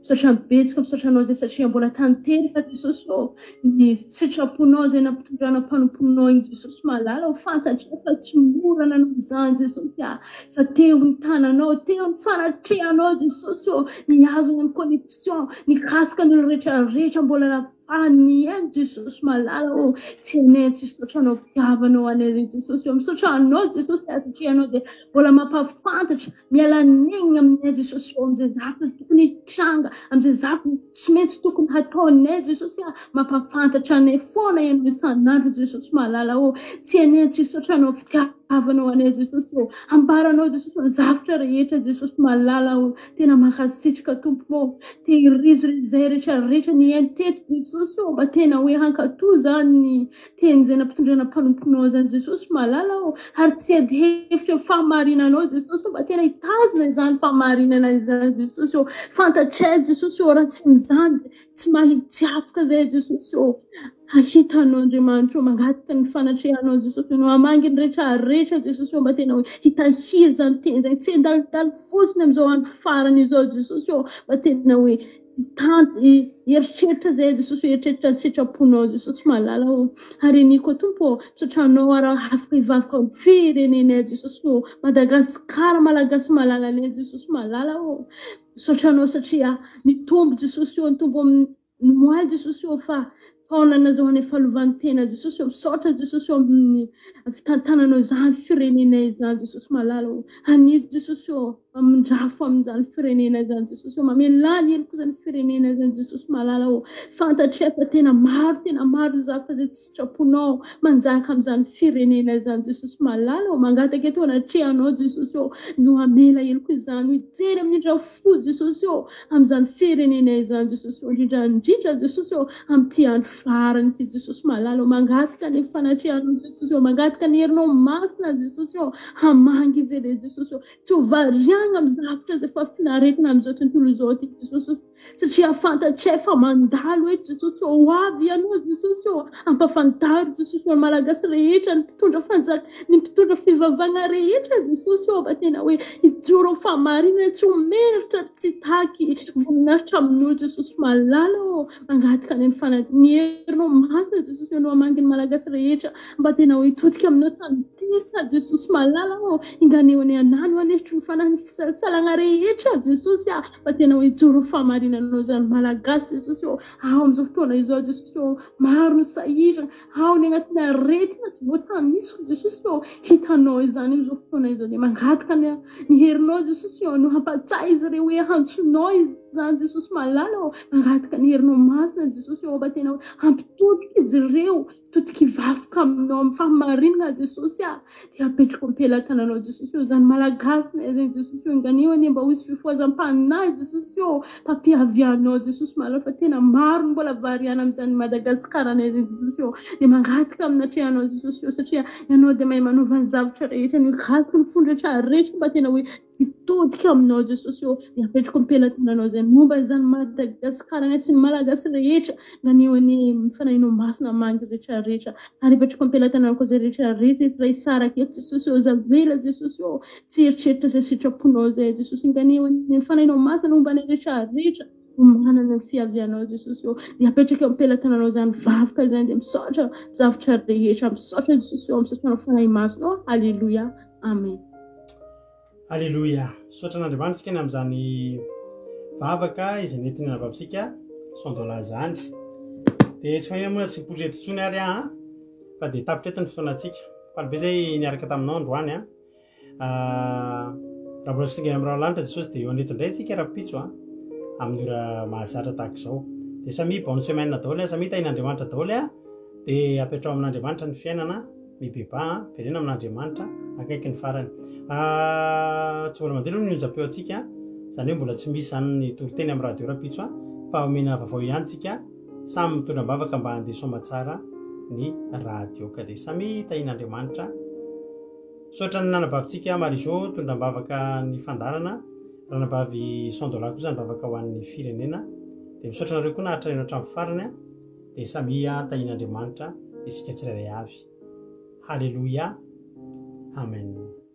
misaotra betsaka misaotra anao zay satria mbola tanteraka Jesosy ny sitraponao zay nampitondrana mpanomponao iny Jesosy malala ho fantatra fa tsy mora nanao izany Jesosy fa teo ny tananao teo ny fanatrehanao Jesosy ny azona ny connexion ny kasika ny rehetrarehetra mbola nafahany eny Jesosy malala tsy eneny tsy sotranao pitiavanao anay Jesosy misaotra anao Jesosy satria anao dia mbola mampafantatra miala negna aminay Jesosy amin'izay zavatra tokony hitranga amin'izay zavatra tsy maintsy tokony hataonay Jesosy mampafantatra anay foana ianao isan'andro Jesosy malala tsy eneny tsy sotranao pitiavanao anay Jesosy ambaranao Jesosy ny zavatra rehetra Jesosy malala tena mankasitraka tompo tehirizo izay rehetrarehetra ny eny teto Jesosy mba tena hoe hankatoa zany ny teny izay nampitondrana mpanomponao zany Jesosy malala ary tsy edy hevitra fahamarinanao Jesosy mba tena hitazona izany fahamarinana izany Jesosy fantatray Jesosy raha tsy mizanjy tsy mahitsy afaka zay Jesosy hitanao Andriamanitra mangataka ny fanatrehanao Jesosy no amangy ny rehetrarehetra Jesosy mba tena hoe hitahiry zany teny zany tsy endalidaly fotsiny amin'izao andro farany izao Jesosy mba tena hoe Eritreritra zay Jesosy eritreritra sitraponao Jesosy malala ary ny koa tompo misotranao raha afaka hivavaka amin'ny firenenay Jesosy Madagasikara malagasy malalanay Jesosy malala misotranao satria ny tombo Jesosy ny tombo ny moaly Jesosy fa taona nazohany fahalovany tena Jesosy misaotra Jesosy amin'ny fitantananao izany firenenay izany Jesosy malala aniry Jesosy amindrafo amin'izany firenena izany Jesosy mamelany ely koa izany firenena izany Jesosy malala fantatrefa tena maro zavatra zay tsy sitraponao manjaka amin'izany firenena izany Jesosy malala mangataka eto anatrehanao Jesosy no amela ely koa izany hijery amin'indra fo Jesosy amin'izany firenena izany Jesosy indrindra Jesosy amin'ity andro farany ity Jesosy malala mangataka ny fanatrehanao Jesosy mangataka ny herinao masina Jesosy hamangy izy ele Jesosy tsy ho variana amin'ny zavatra zay fa finaretina amin'izao tontolo izao ty Jesosy satria fantatrefa mandalo eto Jesosy ho avy ianao Jesosy ampafantaro Jesosy ny malagasy rehetra ny mpitondra fivavahana rehetra Jesosy mba tena hoe hijoro famarina tsy homeritra tsy taky voninahitra amin'olo Jesosy malala mangataka ny herinao masina Jesosy anao hamangy ny malagasy rehetra mba tena hoe hitodika aminao tanitena Jesosy malala inganeo ny anany hoanevitry ny fanahy salagna rehetra Jesosy mba tena hoe hijoro famarina anao zany malagasy Jesosy amin'izao fotoana izao Jesosy maro ny sahirana ny agnatina aretina tsy voatanisa Jesosy hitanao izany amin'izao fotoana izao dia mangataka ny herinao Jesosy no hampatsah izy ireo hoe hantsonao izany Jesosy malala mangataka ny herinao masina Jesosy mba tena hoe hampitodika izy ireo todika hivavaka aminao amin'ny fahamarinana Jesosy dia apetraka am-pelantananao Jesosy izany malagasy izany Jesosy inganiony mba ho hisy fifohazam-panahy Jesosy mpampiavianao Jesosy malala fa tena maro mbola variana amin'izany Madagasikara Jesosy dia mangataka aminatrehanao Jesosy satria ianao dia mahay manaova ny zavatra rehetra ny gasika ny fondretra rehetra mba tena hoe hitodika aminao Jesosy dia apetraka am-pelantananao izany momba izany Madagasikara sy ny malagasy rehetra inganiony mifanahinao masina mangy rehetra ary apetraka am-pelantananao koa zay rehetra raha hisaraka eto Jesosy zavela Jesosy tsy eritreritra zay sitraponao zay Jesosy inganiony mifanahinao masina momba ny rehetra manana ny fiavianao Jesosy dia apetraka am-pelantananao zany vavaka izany dia misaotra zavatra rehetra misaotra Jesosy misaotranao fanahy masina alleluia amen alleluia misaotra an'Andriamanitra isika ny amin'izany vavaka izay nentinena vavisika sondola zany dia tsy mahina moa tsy pojeto tsony ary fa dia tapitra eto ny fotoanantsika falibe zay niaraka taminao androany raha mbola tsy tingana amin'ny rahalanitra Jesosy dia eo aneto indray tsika raha-pitso amin'ny ora mahazatra tahaka izao dia samy bonne semaine daholo samy tahin'Andriamanitra daholo dia apetrao amin'Andriamanitra ny fiainana mibeba verena amin'Andriamanitra akaiky ny farany tsy vola mandelo ny onjapeo atsika izany hoe mbola tsy misy zany ny toriteny amin'ny radio raha-pitso fa omena vaovao ihany tsika samy mitondra mbavaka mba handeha somatsara ny radio ka dia samy tahin'Andriamanitra misaotra ny nanabavitsika Marizô tondra mbavaka ny fandarana ranabavy sondola koa zany mbavaka ho an'ny firenena dia misaotra nareo koa nahatra reno hatramin'ny farany dia samy tahin'Andriamanitra isika tsirairay avy halleluia amen